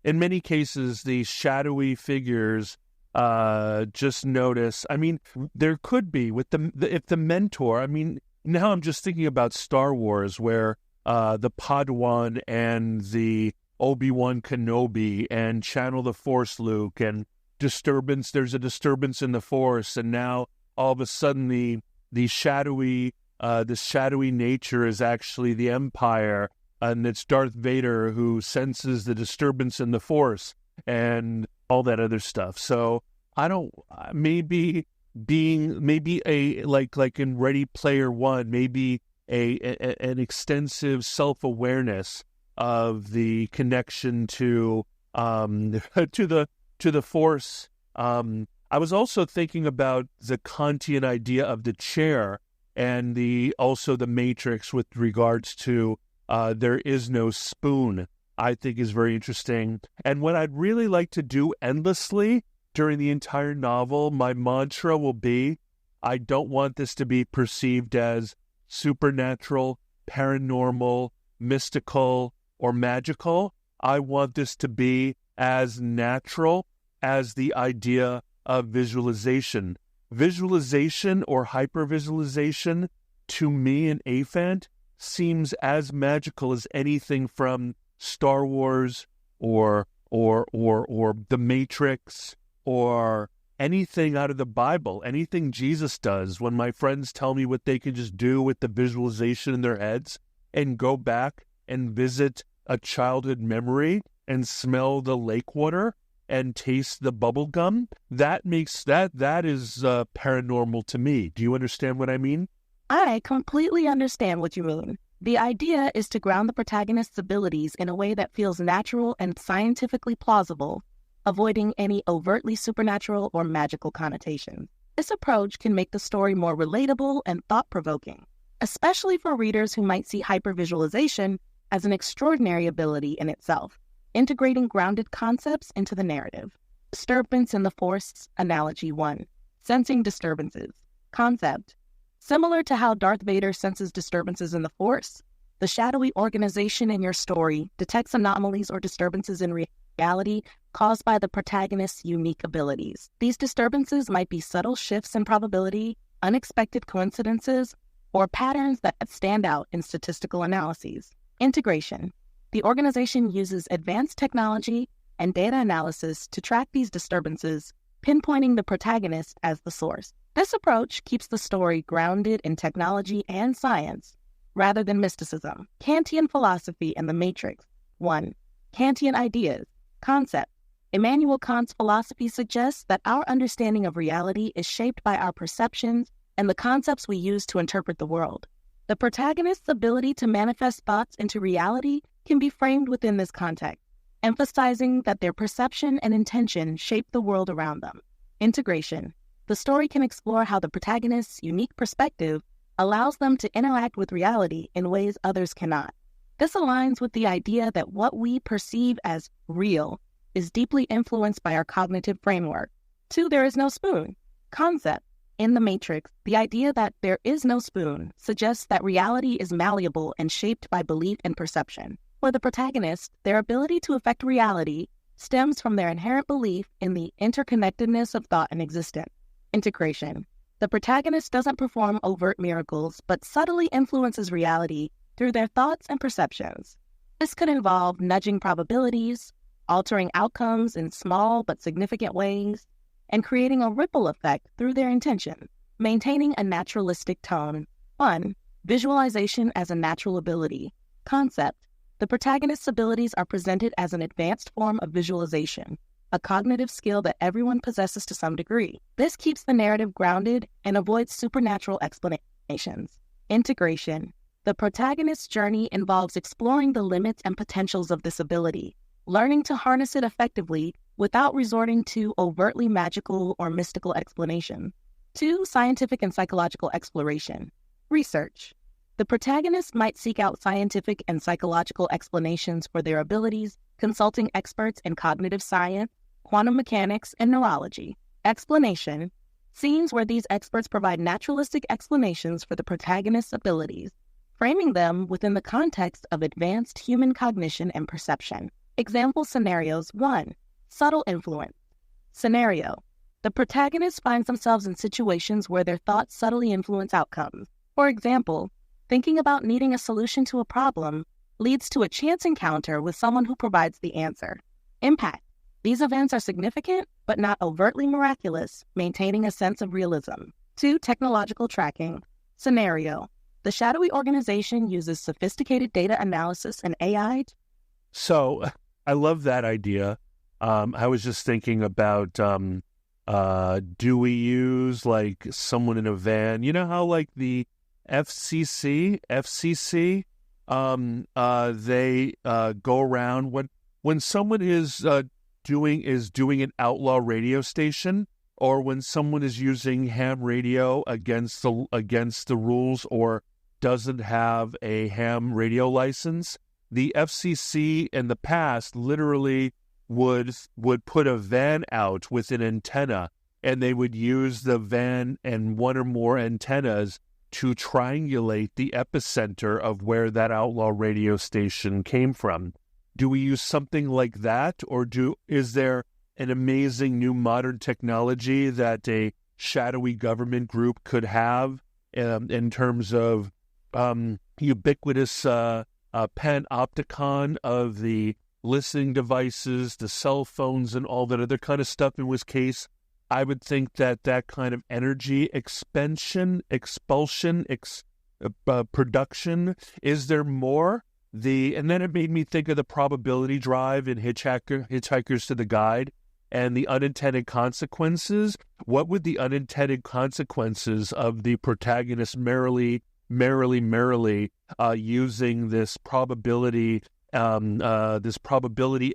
many cases the shadowy figures just notice. I mean, there could be with if the mentor. I mean, now I'm just thinking about Star Wars, where the Padawan and the Obi-Wan Kenobi and channel the Force Luke and disturbance. There's a disturbance in the Force, and now all of a sudden the shadowy nature is actually the Empire, and it's Darth Vader who senses the disturbance in the Force and all that other stuff. So I don't, maybe a like in Ready Player One, maybe an extensive self-awareness of the connection to the Force. I was also thinking about the Kantian idea of the chair and also the Matrix with regards to there is no spoon. I think is very interesting. And what I'd really like to do endlessly during the entire novel, my mantra will be, I don't want this to be perceived as supernatural, paranormal, mystical, or magical. I want this to be as natural as the idea of visualization. Visualization or hypervisualization, to me in AFANT, seems as magical as anything from Star Wars or The Matrix or anything out of the Bible, anything Jesus does. When my friends tell me what they can just do with the visualization in their heads and go back and visit a childhood memory and smell the lake water and taste the bubble gum, that is paranormal to me. Do you understand what I mean? I completely understand what you mean. The idea is to ground the protagonist's abilities in a way that feels natural and scientifically plausible, avoiding any overtly supernatural or magical connotations. This approach can make the story more relatable and thought-provoking, especially for readers who might see hypervisualization as an extraordinary ability in itself, integrating grounded concepts into the narrative. Disturbance in the Force, Analogy 1. Sensing disturbances. Concept. Similar to how Darth Vader senses disturbances in the Force, the shadowy organization in your story detects anomalies or disturbances in reality caused by the protagonist's unique abilities. These disturbances might be subtle shifts in probability, unexpected coincidences, or patterns that stand out in statistical analyses. Integration. The organization uses advanced technology and data analysis to track these disturbances, pinpointing the protagonist as the source. This approach keeps the story grounded in technology and science rather than mysticism. Kantian philosophy and the Matrix. 1. Kantian ideas. Concept. Immanuel Kant's philosophy suggests that our understanding of reality is shaped by our perceptions and the concepts we use to interpret the world. The protagonist's ability to manifest thoughts into reality can be framed within this context, emphasizing that their perception and intention shape the world around them. Integration. The story can explore how the protagonist's unique perspective allows them to interact with reality in ways others cannot. This aligns with the idea that what we perceive as real is deeply influenced by our cognitive framework. 2. There is no spoon. Concept. In The Matrix, the idea that there is no spoon suggests that reality is malleable and shaped by belief and perception. For the protagonist, their ability to affect reality stems from their inherent belief in the interconnectedness of thought and existence. Integration. The protagonist doesn't perform overt miracles, but subtly influences reality through their thoughts and perceptions. This could involve nudging probabilities, altering outcomes in small but significant ways, and creating a ripple effect through their intention, maintaining a naturalistic tone. 1. Visualization as a natural ability. Concept. The protagonist's abilities are presented as an advanced form of visualization, a cognitive skill that everyone possesses to some degree. This keeps the narrative grounded and avoids supernatural explanations. Integration. The protagonist's journey involves exploring the limits and potentials of this ability, learning to harness it effectively without resorting to overtly magical or mystical explanation. 2. Scientific and psychological exploration. Research. The protagonist might seek out scientific and psychological explanations for their abilities, consulting experts in cognitive science, quantum mechanics, and neurology. Explanation. Scenes where these experts provide naturalistic explanations for the protagonist's abilities, framing them within the context of advanced human cognition and perception. Example scenarios. 1. Subtle influence. Scenario. The protagonists find themselves in situations where their thoughts subtly influence outcomes. For example, thinking about needing a solution to a problem leads to a chance encounter with someone who provides the answer. Impact. These events are significant, but not overtly miraculous, maintaining a sense of realism. 2. Technological tracking. Scenario. The Shadowy Organization uses sophisticated data analysis and AI. So, I love that idea. I was just thinking about, do we use like someone in a van? You know how like the FCC, they go around when someone is doing an outlaw radio station, or when someone is using ham radio against the rules or doesn't have a ham radio license. The FCC in the past literally would put a van out with an antenna, and they would use the van and one or more antennas to triangulate the epicenter of where that outlaw radio station came from. Do we use something like that, or is there an amazing new modern technology that a shadowy government group could have in terms of ubiquitous panopticon of the listening devices, the cell phones, and all that other kind of stuff in his case, I would think that that kind of energy expulsion, production, is there more? And then it made me think of the probability drive in Hitchhikers to the Guide and the unintended consequences. What would the unintended consequences of the protagonist merrily using this probability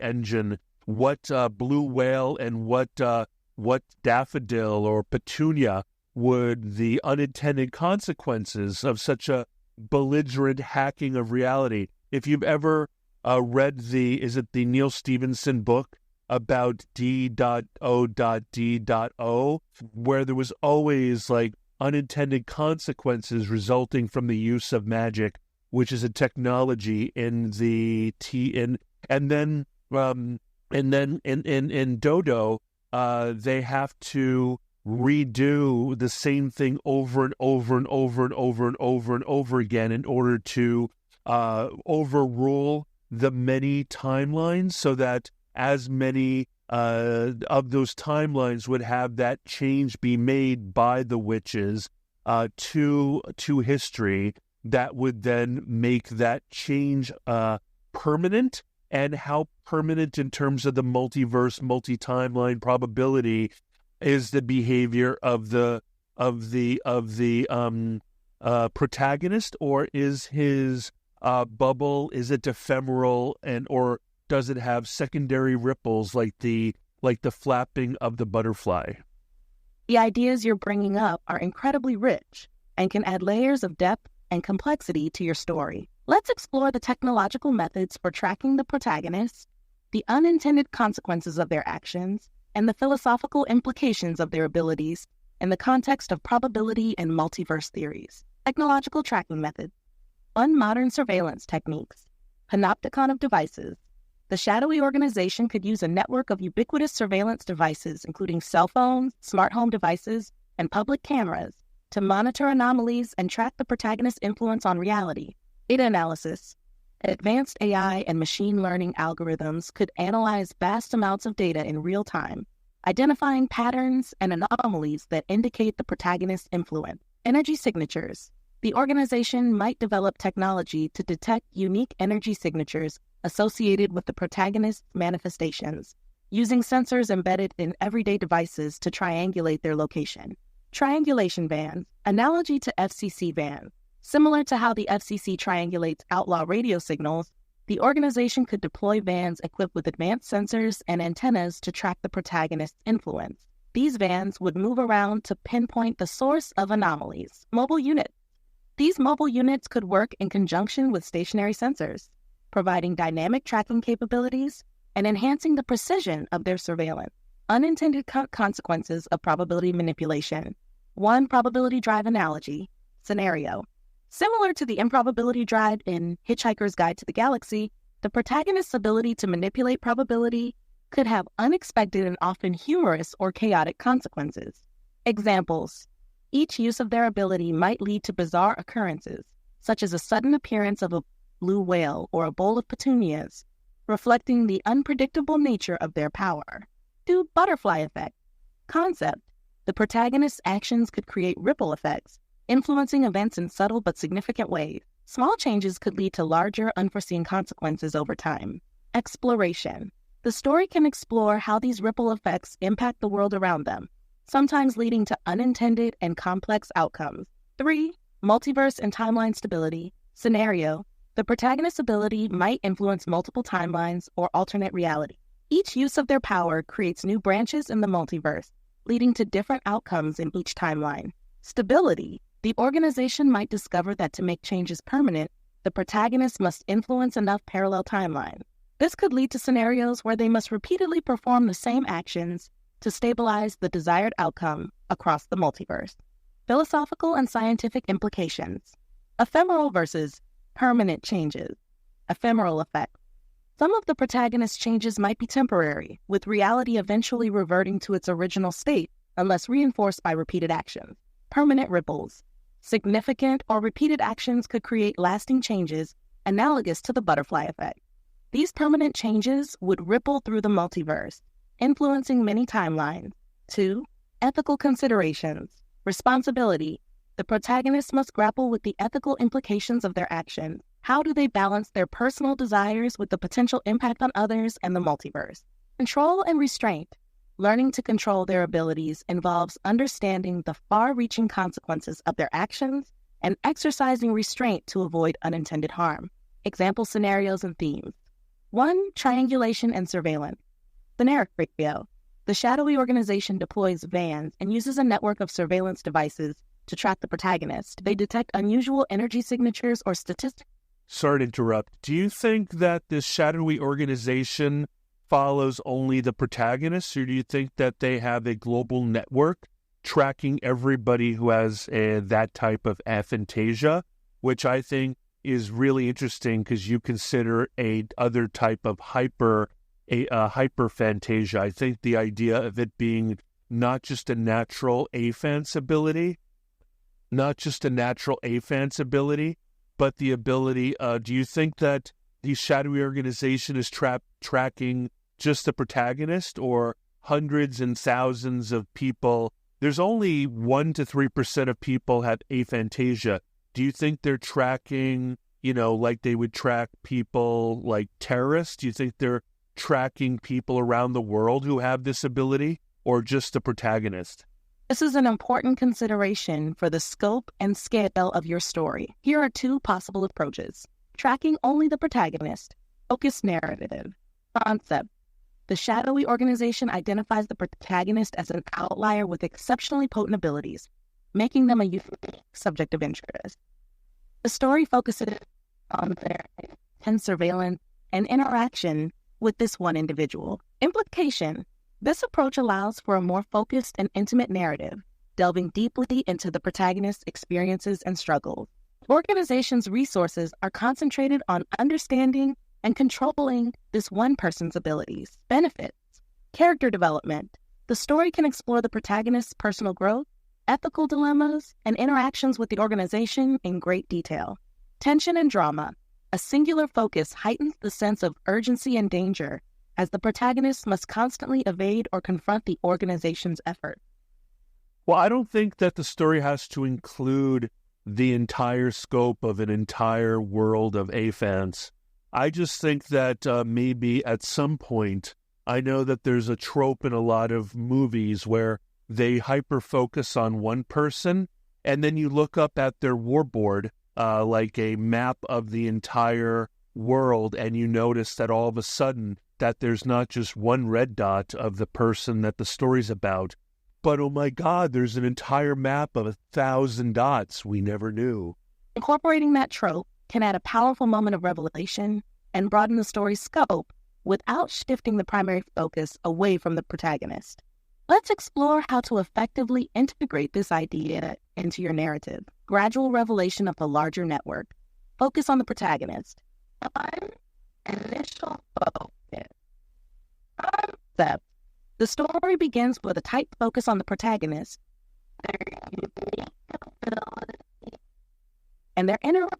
engine? What blue whale and what daffodil or petunia would the unintended consequences of such a belligerent hacking of reality? If you've ever read is it the Neil Stephenson book about D.O.D.O, where there was always like unintended consequences resulting from the use of magic, which is a technology in and then in Dodo, they have to redo the same thing over and over and over and over and over and over again in order to overrule the many timelines, so that as many of those timelines would have that change be made by the witches to history that would then make that change permanent. And how permanent in terms of the multiverse, multi-timeline probability is the behavior of the protagonist, or is his bubble, is it ephemeral, or does it have secondary ripples like the flapping of the butterfly? The ideas you're bringing up are incredibly rich and can add layers of depth and complexity to your story. Let's explore the technological methods for tracking the protagonists, the unintended consequences of their actions, and the philosophical implications of their abilities in the context of probability and multiverse theories. Technological tracking methods. Modern surveillance techniques. Panopticon of devices. The Shadowy Organization could use a network of ubiquitous surveillance devices, including cell phones, smart home devices, and public cameras, to monitor anomalies and track the protagonist's influence on reality. Data analysis. Advanced AI and machine learning algorithms could analyze vast amounts of data in real time, identifying patterns and anomalies that indicate the protagonist's influence. Energy signatures. The organization might develop technology to detect unique energy signatures associated with the protagonist's manifestations, using sensors embedded in everyday devices to triangulate their location. Triangulation vans, analogy to FCC vans. Similar to how the FCC triangulates outlaw radio signals, the organization could deploy vans equipped with advanced sensors and antennas to track the protagonist's influence. These vans would move around to pinpoint the source of anomalies. Mobile units. These mobile units could work in conjunction with stationary sensors, providing dynamic tracking capabilities and enhancing the precision of their surveillance. Unintended consequences of probability manipulation. One probability drive analogy. Scenario. Similar to the improbability drive in Hitchhiker's Guide to the Galaxy, the protagonist's ability to manipulate probability could have unexpected and often humorous or chaotic consequences. Examples. Each use of their ability might lead to bizarre occurrences, such as a sudden appearance of a blue whale or a bowl of petunias, reflecting the unpredictable nature of their power. 2. Butterfly effect. Concept. The protagonist's actions could create ripple effects, influencing events in subtle but significant ways. Small changes could lead to larger, unforeseen consequences over time. Exploration. The story can explore how these ripple effects impact the world around them, sometimes leading to unintended and complex outcomes. 3. Multiverse and timeline stability. Scenario. The protagonist's ability might influence multiple timelines or alternate reality. Each use of their power creates new branches in the multiverse, leading to different outcomes in each timeline. Stability. The organization might discover that to make changes permanent, the protagonist must influence enough parallel timelines. This could lead to scenarios where they must repeatedly perform the same actions to stabilize the desired outcome across the multiverse. Philosophical and scientific implications. Ephemeral versus permanent changes. Ephemeral effect. Some of the protagonist's changes might be temporary, with reality eventually reverting to its original state unless reinforced by repeated actions. Permanent ripples. Significant or repeated actions could create lasting changes analogous to the butterfly effect. These permanent changes would ripple through the multiverse, influencing many timelines. 2. Ethical considerations. Responsibility. The protagonists must grapple with the ethical implications of their actions. How do they balance their personal desires with the potential impact on others and the multiverse? Control and restraint. Learning to control their abilities involves understanding the far-reaching consequences of their actions and exercising restraint to avoid unintended harm. Example scenarios and themes. 1. Triangulation and surveillance. Scenario. The Shadowy Organization deploys vans and uses a network of surveillance devices to track the protagonist. They detect unusual energy signatures or statistics. Sorry to interrupt. Do you think that this shadowy organization follows only the protagonists, or do you think that they have a global network tracking everybody who has that type of aphantasia, which I think is really interesting because you consider a other type of hyperphantasia. I think the idea of it being not just a natural aphance ability, but the ability, do you think that the shadowy organization is tracking just the protagonist or hundreds and thousands of people? There's only 1 to 3% of people have aphantasia. Do you think they're tracking, like they would track people like terrorists? Do you think they're tracking people around the world who have this ability, or just the protagonist? This is an important consideration for the scope and scale of your story. Here are 2 possible approaches. Tracking only the protagonist. Focused narrative. Concept. The shadowy organization identifies the protagonist as an outlier with exceptionally potent abilities, making them a unique subject of interest. The story focuses on their intense surveillance and interaction with this one individual. Implication. This approach allows for a more focused and intimate narrative, delving deeply into the protagonist's experiences and struggles. Organizations' resources are concentrated on understanding and controlling this one person's abilities. Benefits. Character development. The story can explore the protagonist's personal growth, ethical dilemmas, and interactions with the organization in great detail. Tension and drama. A singular focus heightens the sense of urgency and danger, as the protagonist must constantly evade or confront the organization's effort. Well, I don't think that the story has to include the entire scope of an entire world of aphants. I just think that maybe at some point, I know that there's a trope in a lot of movies where they hyper-focus on one person, and then you look up at their warboard, like a map of the entire world, and you notice that all of a sudden that there's not just one red dot of the person that the story's about, but oh my God, there's an entire map of 1,000 dots we never knew. Incorporating that trope can add a powerful moment of revelation and broaden the story's scope without shifting the primary focus away from the protagonist. Let's explore how to effectively integrate this idea into your narrative. Gradual revelation of the larger network. Focus on the protagonist. Initial focus. Concept. The story begins with a tight focus on the protagonist, their unique abilities, and their interaction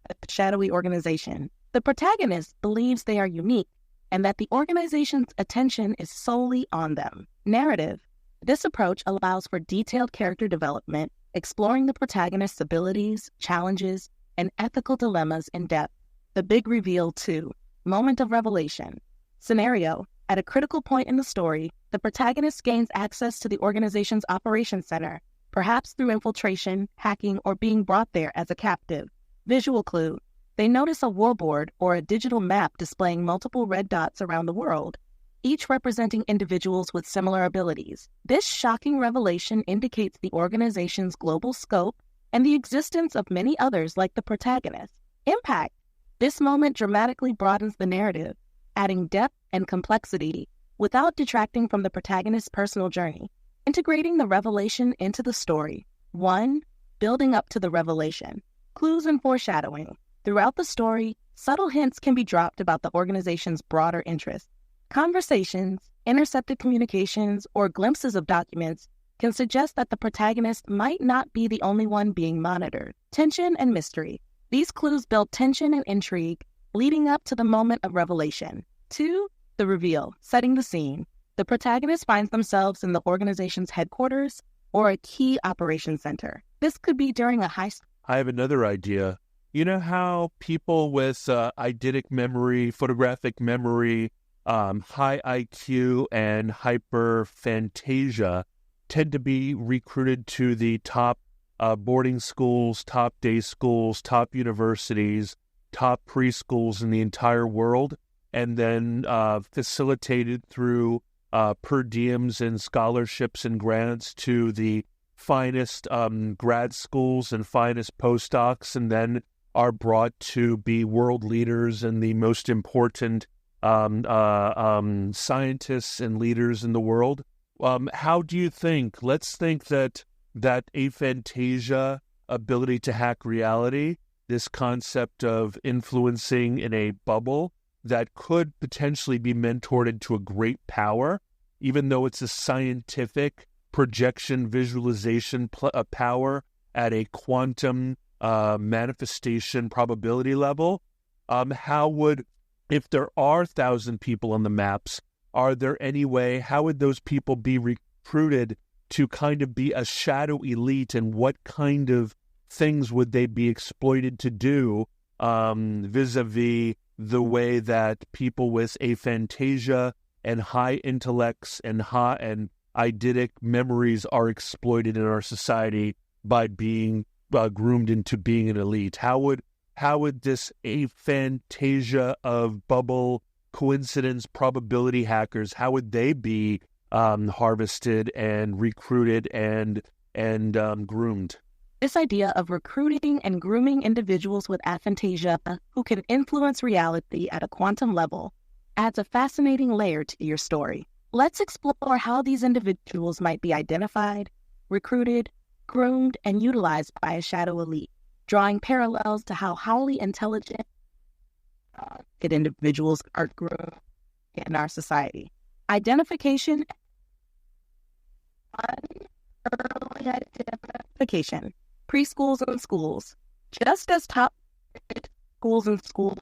with the shadowy organization. The protagonist believes they are unique and that the organization's attention is solely on them. Narrative. This approach allows for detailed character development, exploring the protagonist's abilities, challenges, and ethical dilemmas in depth. The big reveal 2. Moment of revelation. Scenario. At a critical point in the story, the protagonist gains access to the organization's operations center, perhaps through infiltration, hacking, or being brought there as a captive. Visual clue. They notice a warboard or a digital map displaying multiple red dots around the world, each representing individuals with similar abilities. This shocking revelation indicates the organization's global scope and the existence of many others like the protagonist. Impact. This moment dramatically broadens the narrative, adding depth and complexity without detracting from the protagonist's personal journey. Integrating the revelation into the story. 1. Building up to the revelation. Clues and foreshadowing. Throughout the story, subtle hints can be dropped about the organization's broader interests. Conversations, intercepted communications, or glimpses of documents can suggest that the protagonist might not be the only one being monitored. Tension and mystery. These clues build tension and intrigue, leading up to the moment of revelation. 2, the reveal, setting the scene. The protagonist finds themselves in the organization's headquarters or a key operations center. This could be during a high... I have another idea. You know how people with eidetic memory, photographic memory, high IQ, and hyperphantasia tend to be recruited to the top boarding schools, top day schools, top universities, top preschools in the entire world, and then facilitated through per diems and scholarships and grants to the finest grad schools and finest postdocs, and then are brought to be world leaders and the most important scientists and leaders in the world. How do you think, let's think that aphantasia, ability to hack reality, this concept of influencing in a bubble that could potentially be mentored into a great power, even though it's a scientific projection visualization power at a quantum manifestation probability level. How would, if there are 1,000 people on the maps, are there any way, how would those people be recruited to kind of be a shadow elite, and what kind of things would they be exploited to do vis-a-vis the way that people with aphantasia and high intellects and eidetic memories are exploited in our society by being groomed into being an elite? How would this aphantasia of bubble coincidence probability hackers, how would they be harvested and recruited and groomed? This idea of recruiting and grooming individuals with aphantasia who can influence reality at a quantum level adds a fascinating layer to your story. Let's explore how these individuals might be identified, recruited, groomed, and utilized by a shadow elite, drawing parallels to how highly intelligent individuals are groomed in our society. Identification. Early identification. Preschools and schools. Just as top schools and schools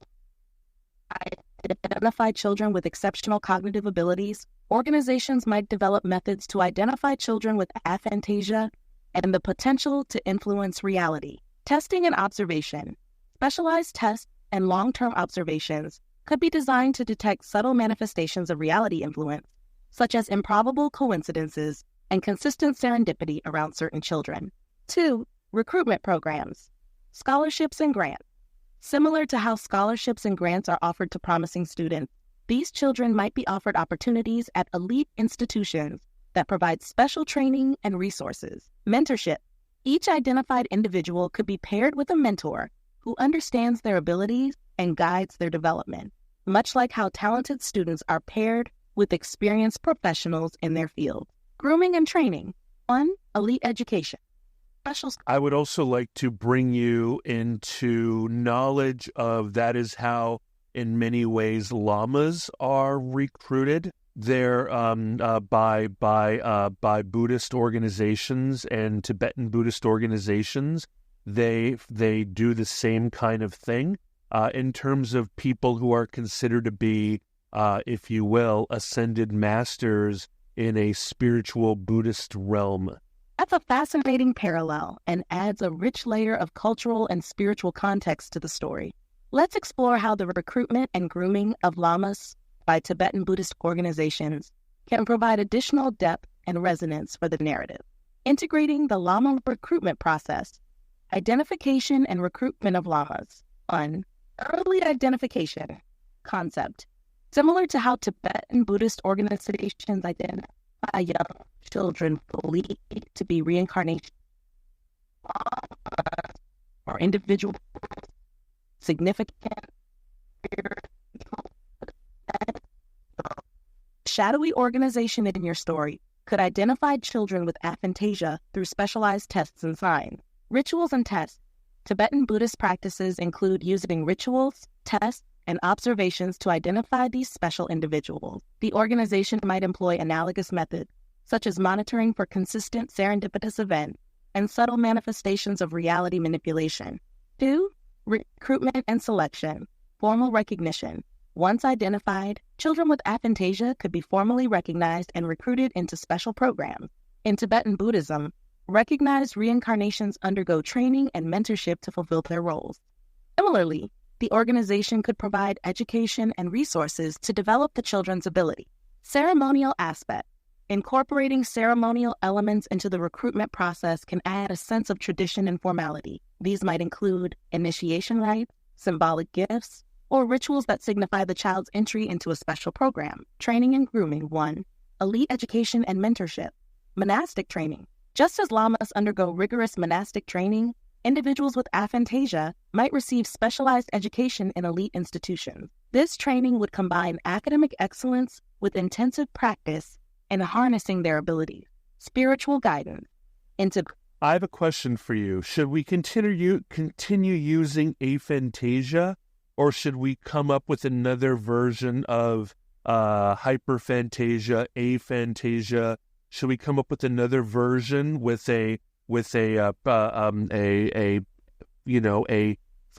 identify children with exceptional cognitive abilities, organizations might develop methods to identify children with aphantasia and the potential to influence reality. Testing and observation. Specialized tests and long-term observations could be designed to detect subtle manifestations of reality influence, such as improbable coincidences and consistent serendipity around certain children. 2, recruitment programs, scholarships and grants. Similar to how scholarships and grants are offered to promising students, these children might be offered opportunities at elite institutions that provide special training and resources. Mentorship. Each identified individual could be paired with a mentor who understands their abilities and guides their development, much like how talented students are paired with experienced professionals in their field. Grooming and training. 1, elite education. I would also like to bring you into knowledge of that is how, in many ways, llamas are recruited. They're by Buddhist organizations and Tibetan Buddhist organizations. They do the same kind of thing in terms of people who are considered to be, if you will, ascended masters in a spiritual Buddhist realm. That's a fascinating parallel and adds a rich layer of cultural and spiritual context to the story. Let's explore how the recruitment and grooming of llamas by Tibetan Buddhist organizations can provide additional depth and resonance for the narrative. Integrating the llama recruitment process. Identification and recruitment of llamas. 1, early identification concept. Similar to how Tibetan Buddhist organizations identify young children believed to be reincarnation or individual significant shadowy organization in your story could identify children with aphantasia through specialized tests and signs. Rituals and tests. Tibetan Buddhist practices include using rituals, tests, and observations to identify these special individuals. The organization might employ analogous methods, such as monitoring for consistent serendipitous events and subtle manifestations of reality manipulation. 2, recruitment and selection. formal recognition. Once identified, children with aphantasia could be formally recognized and recruited into special programs. In Tibetan Buddhism, recognized reincarnations undergo training and mentorship to fulfill their roles. Similarly, the organization could provide education and resources to develop the children's ability. Ceremonial aspect. Incorporating ceremonial elements into the recruitment process can add a sense of tradition and formality. These might include initiation rites, symbolic gifts, or rituals that signify the child's entry into a special program. Training and grooming. 1. Elite education and mentorship. Monastic training. Just as lamas undergo rigorous monastic training, individuals with aphantasia might receive specialized education in elite institutions. This training would combine academic excellence with intensive practice and harnessing their abilities. Spiritual guidance. I have a question for you. Should we continue using aphantasia, or should we come up with another version of hyperphantasia, aphantasia? Should we come up with another version with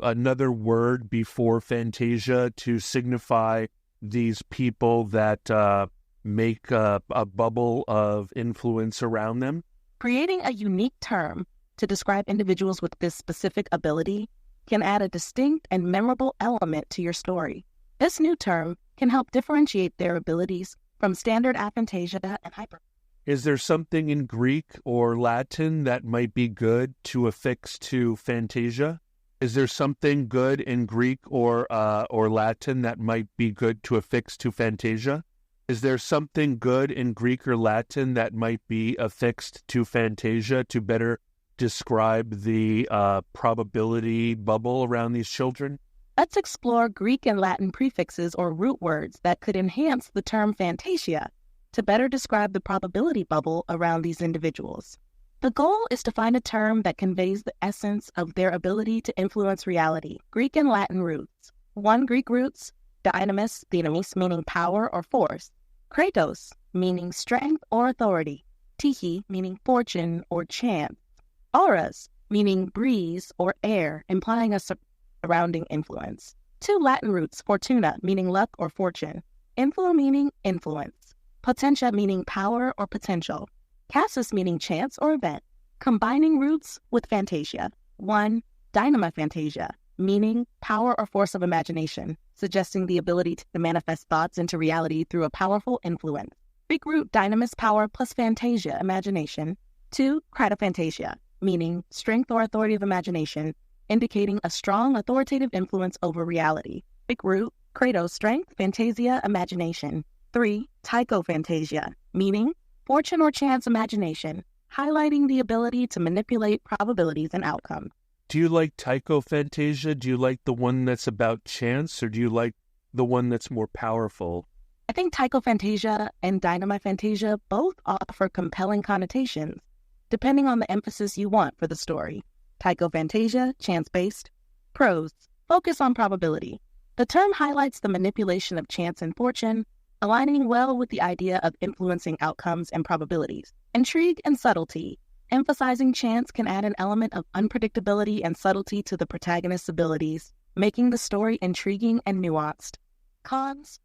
another word before Fantasia to signify these people that make a bubble of influence around them? Creating a unique term to describe individuals with this specific ability can add a distinct and memorable element to your story. This new term can help differentiate their abilities from standard aphantasia and hyper. Is there something in Greek or Latin that might be good to affix to Fantasia? Is there something good in Greek or Latin that might be good to affix to Fantasia? Is there something good in Greek or Latin that might be affixed to Fantasia to better describe the probability bubble around these children? Let's explore Greek and Latin prefixes or root words that could enhance the term Fantasia to better describe the probability bubble around these individuals. The goal is to find a term that conveys the essence of their ability to influence reality. Greek and Latin roots. 1. Greek roots: dynamis, meaning power or force; kratos, meaning strength or authority; tiki, meaning fortune or chance; auras, meaning breeze or air, implying a surrounding influence. 2. Latin roots: fortuna, meaning luck or fortune; influo, meaning influence; potentia, meaning power or potential; casus, meaning chance or event. Combining roots with fantasia. 1. Dynamisphantasia, meaning power or force of imagination, suggesting the ability to manifest thoughts into reality through a powerful influence. Greek root dynamis, power, plus fantasia, imagination. 2. Cratophantasia, meaning strength or authority of imagination, indicating a strong authoritative influence over reality. Greek root kratos, strength, fantasia, imagination. 3. Tychophantasia, meaning fortune or chance imagination, highlighting the ability to manipulate probabilities and outcomes. Do you like Tychophantasia? Do you like the one that's about chance, or do you like the one that's more powerful? I think Tychophantasia and Dynamisphantasia both offer compelling connotations, depending on the emphasis you want for the story. Tychophantasia, chance-based. Pros: focus on probability. The term highlights the manipulation of chance and fortune, aligning well with the idea of influencing outcomes and probabilities. Intrigue and subtlety. Emphasizing chance can add an element of unpredictability and subtlety to the protagonist's abilities, making the story intriguing and nuanced. Cons.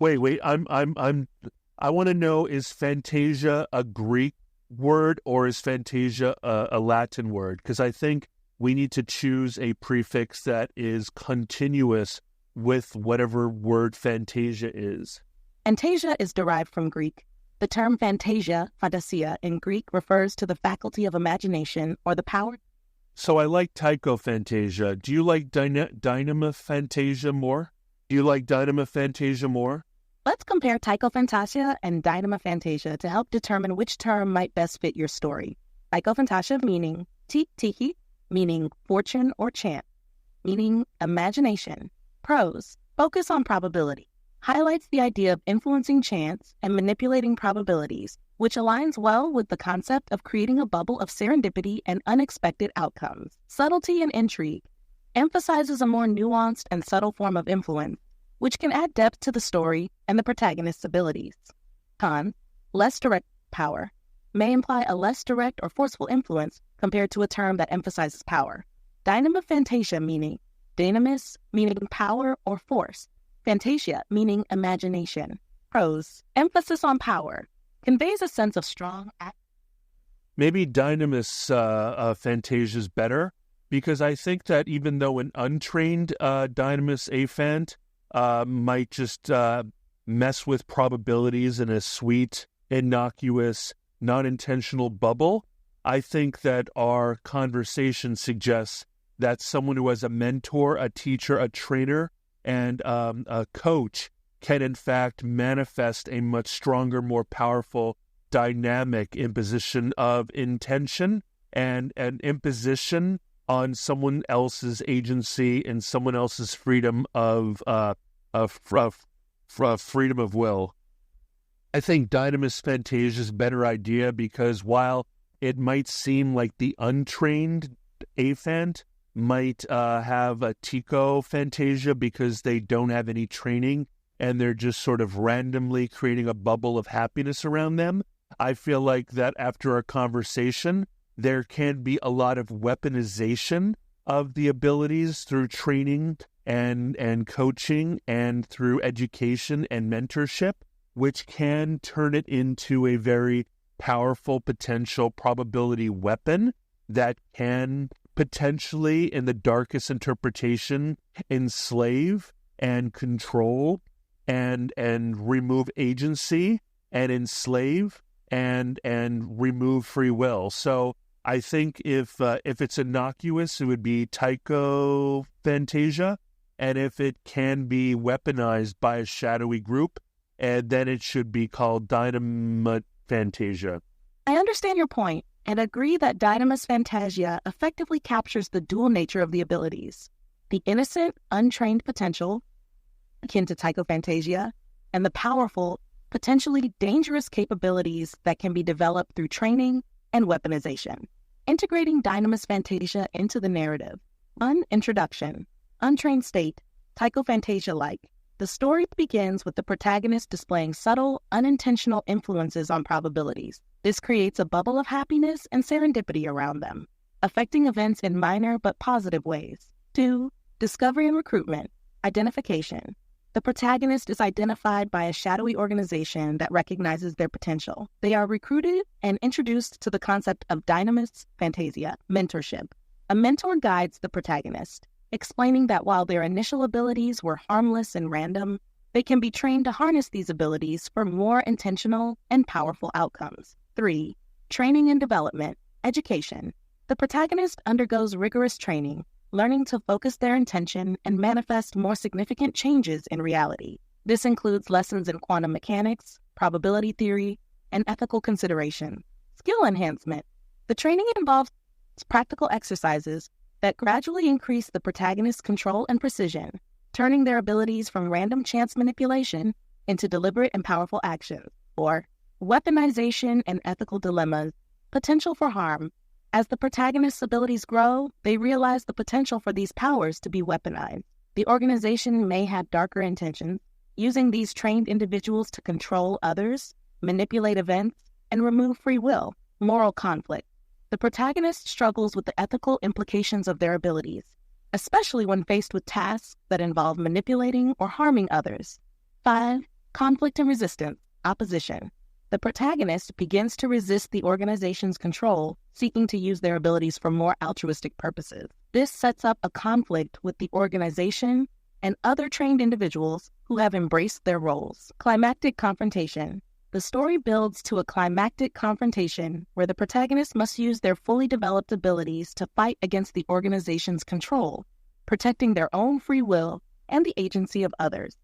Wait. I want to know, is Fantasia a Greek word or is Fantasia a Latin word? Because I think we need to choose a prefix that is continuous with whatever word Fantasia is. Fantasia is derived from Greek. The term Fantasia, Fantasia, in Greek refers to the faculty of imagination or the power. So I like Tychophantasia. Do you like Dynamisphantasia more? Do you like Dynamisphantasia more? Let's compare Tychophantasia and Dynamisphantasia to help determine which term might best fit your story. Tychophantasia, meaning tiki, meaning fortune or chance, meaning imagination. Pros: focus on probability. Highlights the idea of influencing chance and manipulating probabilities, which aligns well with the concept of creating a bubble of serendipity and unexpected outcomes. Subtlety and intrigue emphasizes a more nuanced and subtle form of influence, which can add depth to the story and the protagonist's abilities. Con: less direct power may imply a less direct or forceful influence compared to a term that emphasizes power. Dynamisphantasia, meaning Dynamis, meaning power or force. Fantasia, meaning imagination. Pros: emphasis on power. Conveys a sense of strong Maybe Dynamis Fantasia is better, because I think that even though an untrained Dynamis Afant might just mess with probabilities in a sweet, innocuous, non-intentional bubble, I think that our conversation suggests that someone who has a mentor, a teacher, a trainer, and a coach can in fact manifest a much stronger, more powerful, dynamic imposition of intention and an imposition on someone else's agency and someone else's freedom of freedom of will. I think Dynamis Fantasia is a better idea because while it might seem like the untrained Afant might have a Tico Fantasia because they don't have any training and they're just sort of randomly creating a bubble of happiness around them, I feel like that after our conversation, there can be a lot of weaponization of the abilities through training and coaching and through education and mentorship, which can turn it into a very powerful potential probability weapon that can potentially, in the darkest interpretation, enslave and control and remove agency and enslave and remove free will. So I think if it's innocuous, it would be Tycho Fantasia, and if it can be weaponized by a shadowy group, and then it should be called Dynamisphantasia. Fantasia. I understand your point and agree that Dynamis Fantasia effectively captures the dual nature of the abilities: the innocent, untrained potential, akin to Tycho Fantasia, and the powerful, potentially dangerous capabilities that can be developed through training and weaponization. Integrating Dynamis Fantasia into the narrative. Introduction. Untrained state, Tycho Fantasia-like. The story begins with the protagonist displaying subtle, unintentional influences on probabilities. This creates a bubble of happiness and serendipity around them, affecting events in minor but positive ways. 2. Discovery and recruitment. Identification. The protagonist is identified by a shadowy organization that recognizes their potential. They are recruited and introduced to the concept of Dynamis Fantasia, mentorship. A mentor guides the protagonist, explaining that while their initial abilities were harmless and random, they can be trained to harness these abilities for more intentional and powerful outcomes. 3. Training and development. Education. The protagonist undergoes rigorous training, learning to focus their intention and manifest more significant changes in reality. This includes lessons in quantum mechanics, probability theory, and ethical consideration. Skill enhancement. The training involves practical exercises that gradually increase the protagonist's control and precision, turning their abilities from random chance manipulation into deliberate and powerful actions. Or weaponization and ethical dilemmas. Potential for harm. As the protagonist's abilities grow, they realize the potential for these powers to be weaponized. The organization may have darker intentions, using these trained individuals to control others, manipulate events, and remove free will. Moral conflict. The protagonist struggles with the ethical implications of their abilities, especially when faced with tasks that involve manipulating or harming others. 5. Conflict and resistance. Opposition. The protagonist begins to resist the organization's control, seeking to use their abilities for more altruistic purposes. This sets up a conflict with the organization and other trained individuals who have embraced their roles. Climactic confrontation. The story builds to a climactic confrontation where the protagonist must use their fully developed abilities to fight against the organization's control, protecting their own free will and the agency of others.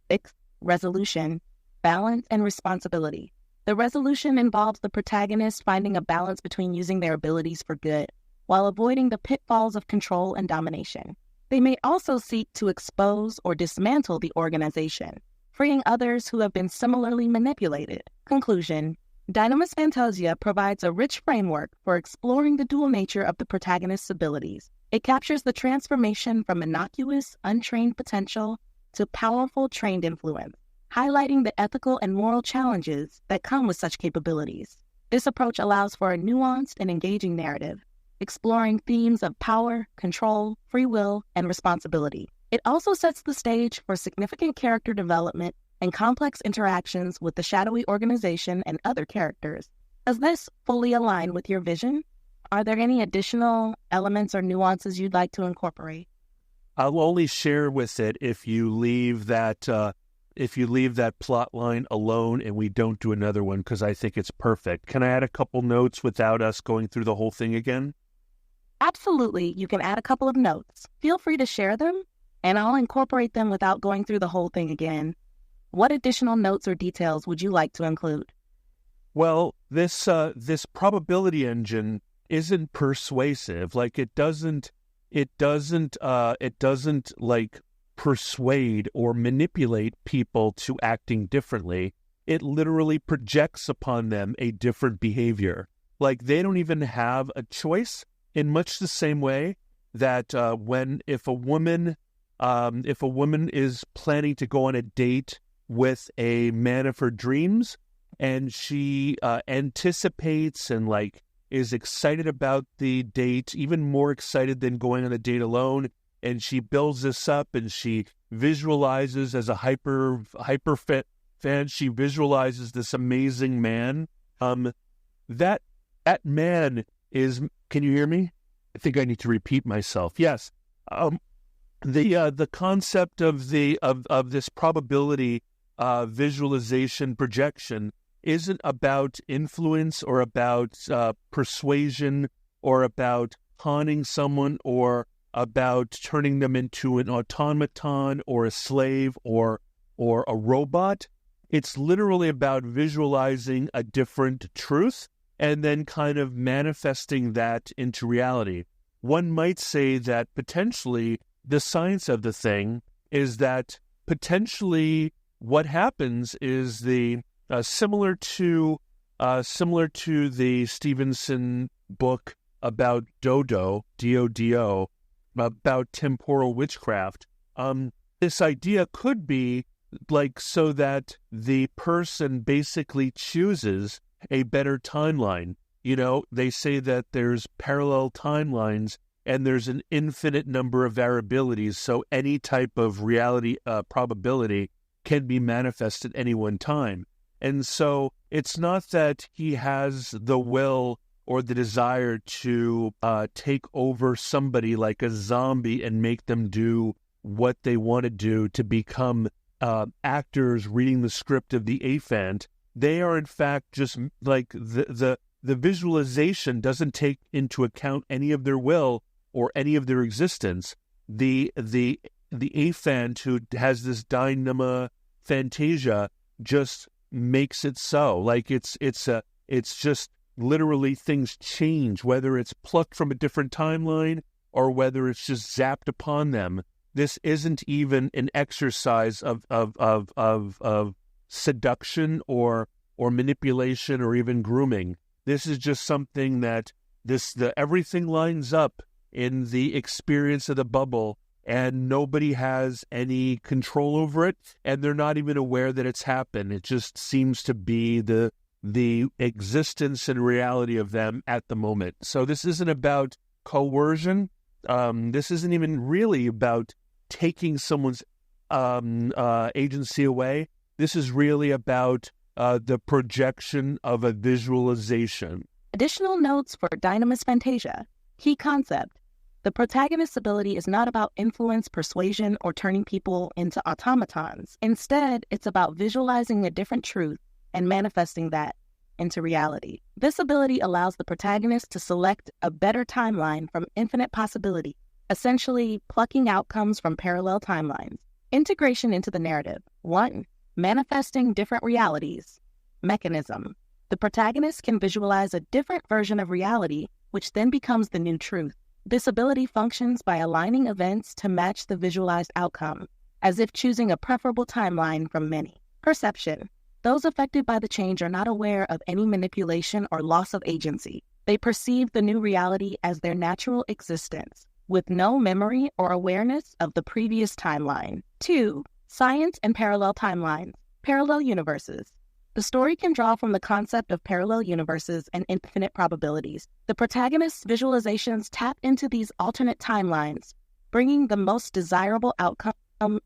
6. Resolution. Balance and responsibility. The resolution involves the protagonist finding a balance between using their abilities for good while avoiding the pitfalls of control and domination. They may also seek to expose or dismantle the organization, freeing others who have been similarly manipulated. Conclusion. Dynamis Fantasia provides a rich framework for exploring the dual nature of the protagonist's abilities. It captures the transformation from innocuous, untrained potential to powerful, trained influence, highlighting the ethical and moral challenges that come with such capabilities. This approach allows for a nuanced and engaging narrative, exploring themes of power, control, free will, and responsibility. It also sets the stage for significant character development and complex interactions with the shadowy organization and other characters. Does this fully align with your vision? Are there any additional elements or nuances you'd like to incorporate? I'll only share with it if you leave that plot line alone and we don't do another one, because I think it's perfect. Can I add a couple notes without us going through the whole thing again? Absolutely. You can add a couple of notes. Feel free to share them, and I'll incorporate them without going through the whole thing again. What additional notes or details would you like to include? Well, this probability engine isn't persuasive. Like it doesn't like persuade or manipulate people to acting differently. It literally projects upon them a different behavior. Like they don't even have a choice, in much the same way that if a woman is planning to go on a date with a man of her dreams, and she anticipates and like is excited about the date, even more excited than going on a date alone, and she builds this up and she visualizes as a hyper fan, she visualizes this amazing man. That man is, can you hear me? I think I need to repeat myself. Yes. The concept of this probability visualization projection isn't about influence or about persuasion or about conning someone or about turning them into an automaton or a slave or a robot. It's literally about visualizing a different truth and then kind of manifesting that into reality. One might say that potentially the science of the thing is that potentially what happens is the similar to the Stevenson book about Dodo, D-O-D-O, about temporal witchcraft. This idea could be like so that the person basically chooses a better timeline. You know, they say that there's parallel timelines and there's an infinite number of variabilities, so any type of reality probability can be manifested at any one time. And so it's not that he has the will or the desire to take over somebody like a zombie and make them do what they want to do to become actors reading the script of the AFANT. They are in fact just like the visualization doesn't take into account any of their will or any of their existence. The AFANT who has this Dynamisphantasia just makes it so. Like it's just literally things change, whether it's plucked from a different timeline or whether it's just zapped upon them. This isn't even an exercise of seduction or manipulation or even grooming. This is just something that everything lines up in the experience of the bubble, and nobody has any control over it, and they're not even aware that it's happened. It just seems to be the existence and reality of them at the moment. So this isn't about coercion. This isn't even really about taking someone's agency away. This is really about the projection of a visualization. Additional notes for Dynamis Fantasia. Key concept. The protagonist's ability is not about influence, persuasion, or turning people into automatons. Instead, it's about visualizing a different truth and manifesting that into reality. This ability allows the protagonist to select a better timeline from infinite possibility, essentially plucking outcomes from parallel timelines. Integration into the narrative. 1. Manifesting different realities. Mechanism. The protagonist can visualize a different version of reality, which then becomes the new truth. This ability functions by aligning events to match the visualized outcome, as if choosing a preferable timeline from many. Perception. Those affected by the change are not aware of any manipulation or loss of agency. They perceive the new reality as their natural existence, with no memory or awareness of the previous timeline. 2. Science and parallel timelines. Parallel universes. The story can draw from the concept of parallel universes and infinite probabilities. The protagonist's visualizations tap into these alternate timelines, bringing the most desirable outcome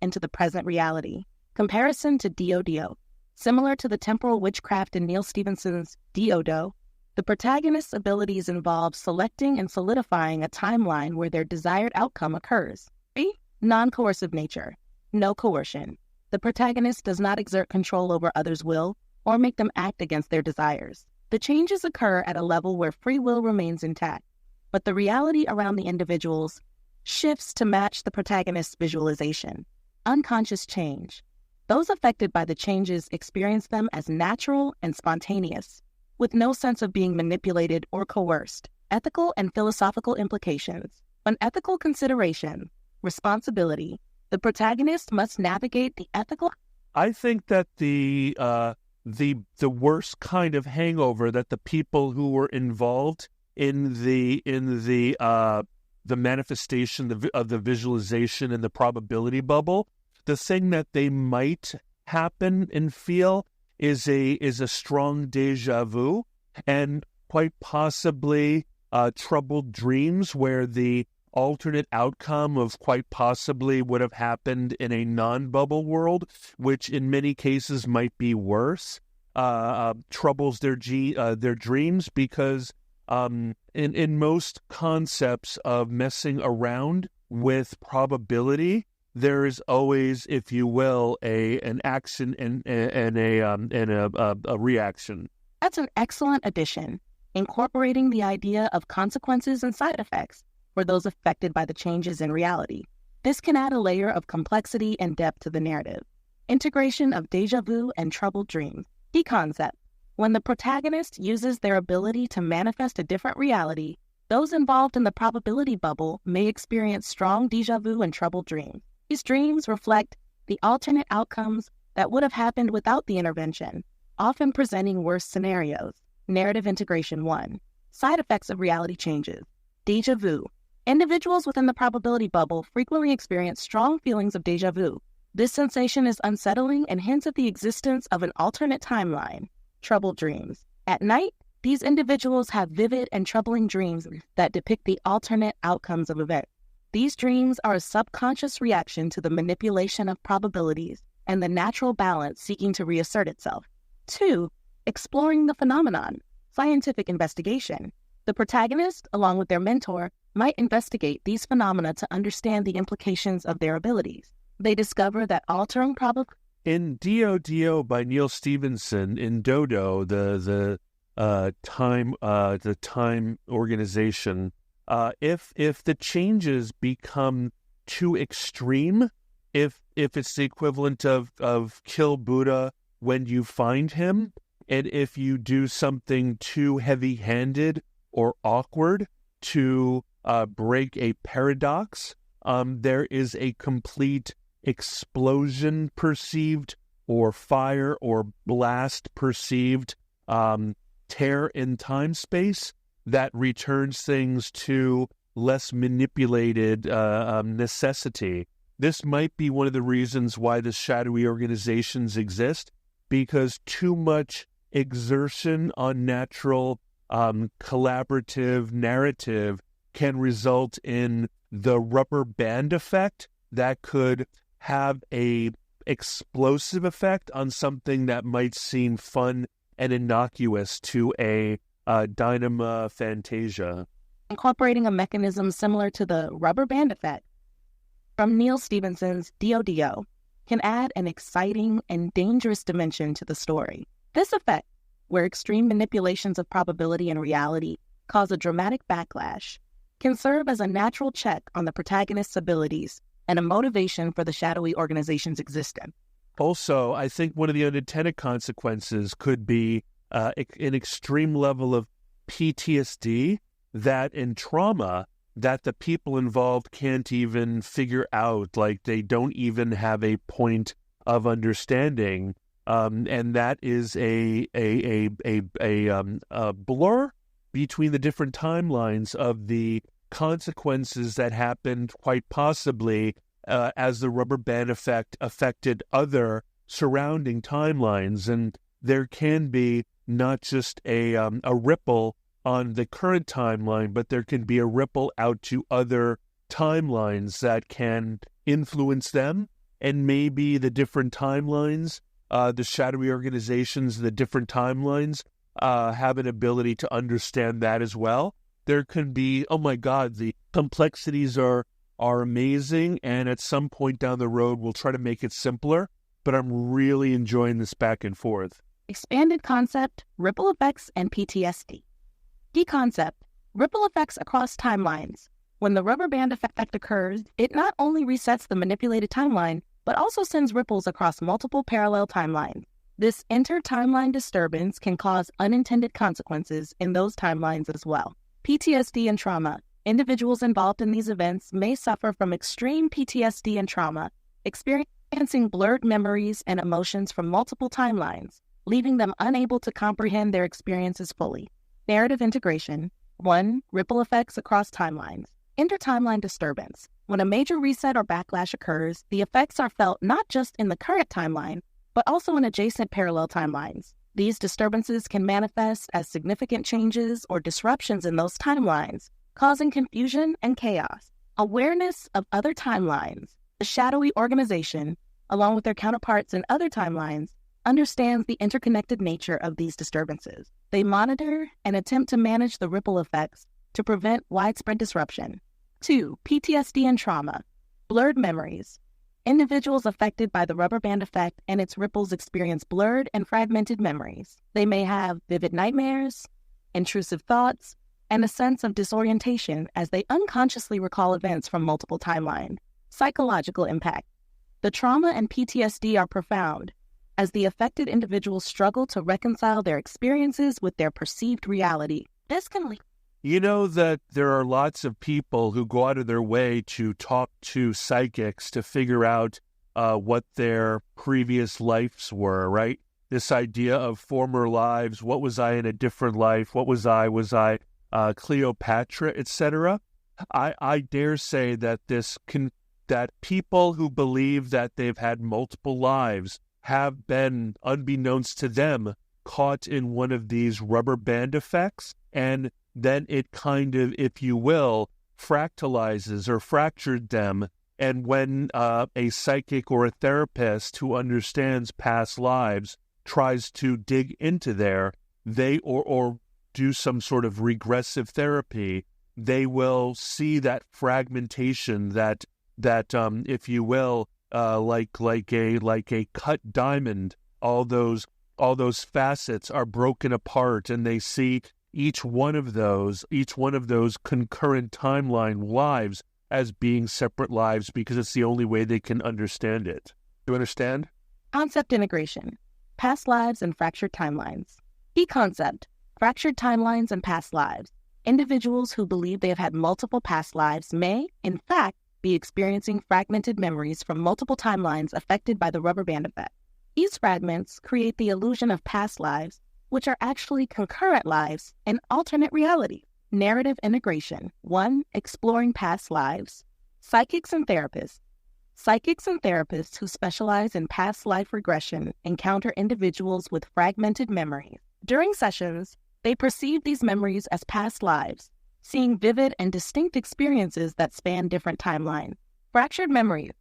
into the present reality. Comparison to DoDo. Similar to the temporal witchcraft in Neil Stephenson's DoDo, the protagonist's abilities involve selecting and solidifying a timeline where their desired outcome occurs. 3. Non-coercive nature. No coercion. The protagonist does not exert control over others' will or make them act against their desires. The changes occur at a level where free will remains intact, but the reality around the individuals shifts to match the protagonist's visualization. Unconscious change. Those affected by the changes experience them as natural and spontaneous, with no sense of being manipulated or coerced. Ethical and philosophical implications. On ethical consideration, responsibility, the protagonist must navigate the ethical. I think that the worst kind of hangover that the people who were involved in the manifestation of the visualization and the probability bubble, the thing that they might happen and feel is a strong deja vu, and quite possibly troubled dreams where the alternate outcome of quite possibly would have happened in a non-bubble world, which in many cases might be worse, troubles their dreams, because in most concepts of messing around with probability, there is always, if you will, an action and a reaction. That's an excellent addition, incorporating the idea of consequences and side effects for those affected by the changes in reality. This can add a layer of complexity and depth to the narrative. Integration of deja vu and troubled dreams. Key concept. When the protagonist uses their ability to manifest a different reality, those involved in the probability bubble may experience strong deja vu and troubled dreams. These dreams reflect the alternate outcomes that would have happened without the intervention, often presenting worse scenarios. Narrative integration 1. Side effects of reality changes. Deja vu. Individuals within the probability bubble frequently experience strong feelings of deja vu. This sensation is unsettling and hints at the existence of an alternate timeline. Troubled dreams. At night, these individuals have vivid and troubling dreams that depict the alternate outcomes of events. These dreams are a subconscious reaction to the manipulation of probabilities and the natural balance seeking to reassert itself. 2. Exploring the phenomenon. Scientific investigation. The protagonist, along with their mentor, might investigate these phenomena to understand the implications of their abilities. They discover that altering probability. In DoDo by Neil Stephenson, in Dodo, the time organization, if the changes become too extreme, if it's the equivalent of kill Buddha when you find him, and if you do something too heavy-handed or awkward to break a paradox, there is a complete explosion perceived, or fire or blast perceived, tear in time-space that returns things to less manipulated necessity. This might be one of the reasons why the shadowy organizations exist, because too much exertion on natural collaborative narrative can result in the rubber band effect that could have a explosive effect on something that might seem fun and innocuous to a Dynamisphantasia. Incorporating a mechanism similar to the rubber band effect from Neil Stephenson's DoDo can add an exciting and dangerous dimension to the story. This effect, where extreme manipulations of probability and reality cause a dramatic backlash, can serve as a natural check on the protagonist's abilities and a motivation for the shadowy organization's existence. Also, I think one of the unintended consequences could be an extreme level of PTSD that in trauma that the people involved can't even figure out, like they don't even have a point of understanding, and that is a blur between the different timelines of the consequences that happened quite possibly as the rubber band effect affected other surrounding timelines. And there can be not just a ripple on the current timeline, but there can be a ripple out to other timelines that can influence them. And maybe the different timelines, the shadowy organizations, the different timelines have an ability to understand that as well. There can be, oh my God, the complexities are amazing, and at some point down the road, we'll try to make it simpler, but I'm really enjoying this back and forth. Expanded concept, ripple effects, and PTSD. Key concept, ripple effects across timelines. When the rubber band effect occurs, it not only resets the manipulated timeline, but also sends ripples across multiple parallel timelines. This inter-timeline disturbance can cause unintended consequences in those timelines as well. PTSD and trauma. Individuals involved in these events may suffer from extreme PTSD and trauma, experiencing blurred memories and emotions from multiple timelines, leaving them unable to comprehend their experiences fully. Narrative integration. 1. Ripple effects across timelines. Inter-timeline disturbance. When a major reset or backlash occurs, the effects are felt not just in the current timeline, but also in adjacent parallel timelines. These disturbances can manifest as significant changes or disruptions in those timelines, causing confusion and chaos. Awareness of other timelines. The Shadowy Organization, along with their counterparts in other timelines, understands the interconnected nature of these disturbances. They monitor and attempt to manage the ripple effects to prevent widespread disruption. 2. PTSD and trauma. Blurred memories. Individuals affected by the rubber band effect and its ripples experience blurred and fragmented memories. They may have vivid nightmares, intrusive thoughts, and a sense of disorientation as they unconsciously recall events from multiple timelines. Psychological impact. The trauma and PTSD are profound, as the affected individuals struggle to reconcile their experiences with their perceived reality. This can lead. You know that there are lots of people who go out of their way to talk to psychics to figure out what their previous lives were, right? This idea of former lives. What was I in a different life? What was I? Was I Cleopatra, etc.? I dare say that that people who believe that they've had multiple lives have been, unbeknownst to them, caught in one of these rubber band effects, and then it kind of, if you will, fractalizes or fractured them. And when a psychic or a therapist who understands past lives tries to dig into there, or do some sort of regressive therapy, they will see that fragmentation, that if you will, like a cut diamond, all those facets are broken apart, and they see each one of those concurrent timeline lives as being separate lives because it's the only way they can understand it. Do you understand? Concept integration. Past lives and fractured timelines. Key concept. Fractured timelines and past lives. Individuals who believe they have had multiple past lives may, in fact, be experiencing fragmented memories from multiple timelines affected by the rubber band effect. These fragments create the illusion of past lives, which are actually concurrent lives and alternate reality. Narrative integration. 1. Exploring past lives. Psychics and therapists. Psychics and therapists who specialize in past life regression encounter individuals with fragmented memories. During sessions, they perceive these memories as past lives, seeing vivid and distinct experiences that span different timelines. Fractured memories.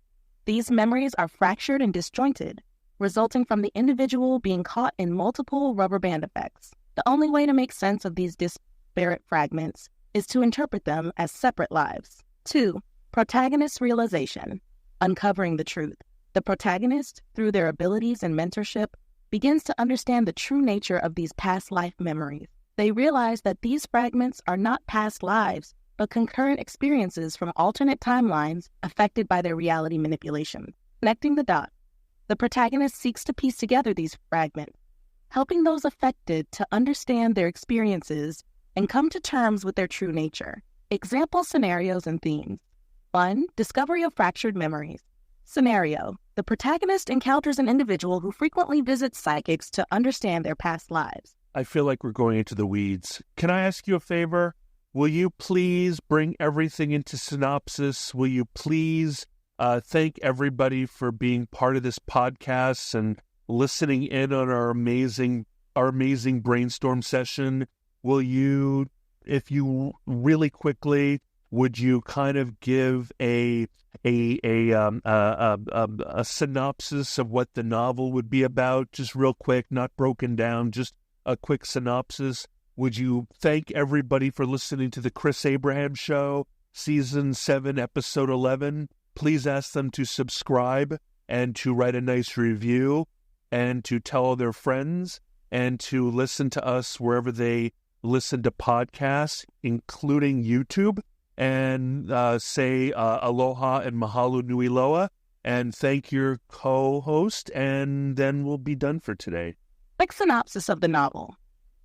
These memories are fractured and disjointed, resulting from the individual being caught in multiple rubber band effects. The only way to make sense of these disparate fragments is to interpret them as separate lives. 2. Protagonist realization. Uncovering the truth. The protagonist, through their abilities and mentorship, begins to understand the true nature of these past life memories. They realize that these fragments are not past lives, but concurrent experiences from alternate timelines affected by their reality manipulation. Connecting the dots. The protagonist seeks to piece together these fragments, helping those affected to understand their experiences and come to terms with their true nature. Example scenarios and themes. 1. Discovery of fractured memories. Scenario. The protagonist encounters an individual who frequently visits psychics to understand their past lives. I feel like we're going into the weeds. Can I ask you a favor? Will you please bring everything into synopsis? Will you please thank everybody for being part of this podcast and listening in on our amazing brainstorm session, will you, if you really quickly, would you kind of give a synopsis of what the novel would be about, just real quick, not broken down, just a quick synopsis? Would you thank everybody for listening to the Chris Abraham Show, Season 7, Episode 11? Please ask them to subscribe and to write a nice review and to tell their friends and to listen to us wherever they listen to podcasts, including YouTube, and say aloha and mahalo nui loa, and thank your co-host, and then we'll be done for today. Quick synopsis of the novel.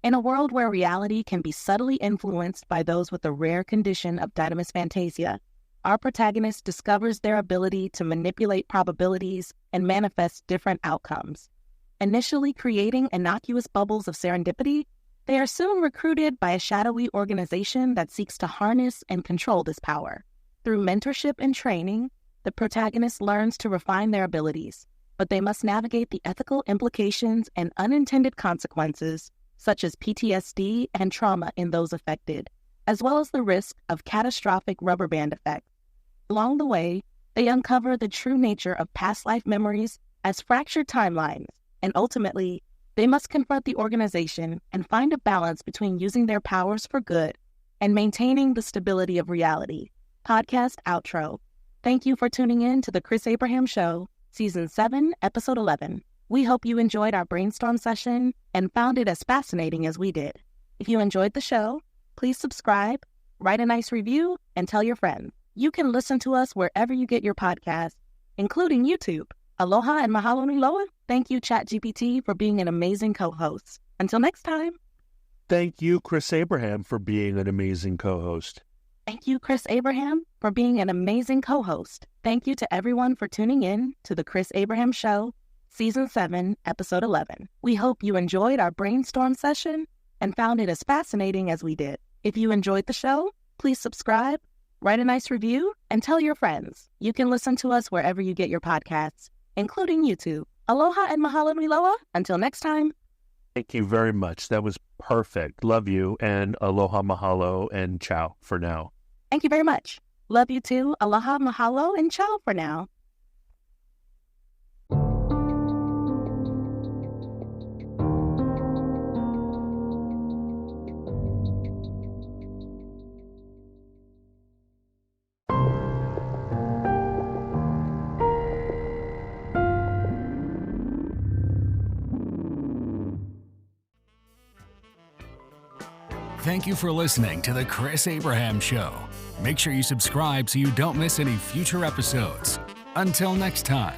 In a world where reality can be subtly influenced by those with the rare condition of Dynamis Fantasia, our protagonist discovers their ability to manipulate probabilities and manifest different outcomes. Initially creating innocuous bubbles of serendipity, they are soon recruited by a shadowy organization that seeks to harness and control this power. Through mentorship and training, the protagonist learns to refine their abilities, but they must navigate the ethical implications and unintended consequences, such as PTSD and trauma in those affected, as well as the risk of catastrophic rubber band effects. Along the way, they uncover the true nature of past life memories as fractured timelines, and ultimately, they must confront the organization and find a balance between using their powers for good and maintaining the stability of reality. Podcast outro. Thank you for tuning in to the Chris Abraham Show, Season 7, Episode 11. We hope you enjoyed our brainstorm session and found it as fascinating as we did. If you enjoyed the show, please subscribe, write a nice review, and tell your friends. You can listen to us wherever you get your podcasts, including YouTube. Aloha and mahalo nui loa. Thank you, ChatGPT, for being an amazing co-host. Until next time. Thank you, Chris Abraham, for being an amazing co-host. Thank you, Chris Abraham, for being an amazing co-host. Thank you to everyone for tuning in to the Chris Abraham Show, Season 7, Episode 11. We hope you enjoyed our brainstorm session and found it as fascinating as we did. If you enjoyed the show, please subscribe, write a nice review, and tell your friends. You can listen to us wherever you get your podcasts, including YouTube. Aloha and mahalo nui loa. Until next time. Thank you very much. That was perfect. Love you, and aloha, mahalo, and ciao for now. Thank you very much. Love you too. Aloha, mahalo, and ciao for now. Thank you for listening to The Chris Abraham Show. Make sure you subscribe so you don't miss any future episodes. Until next time.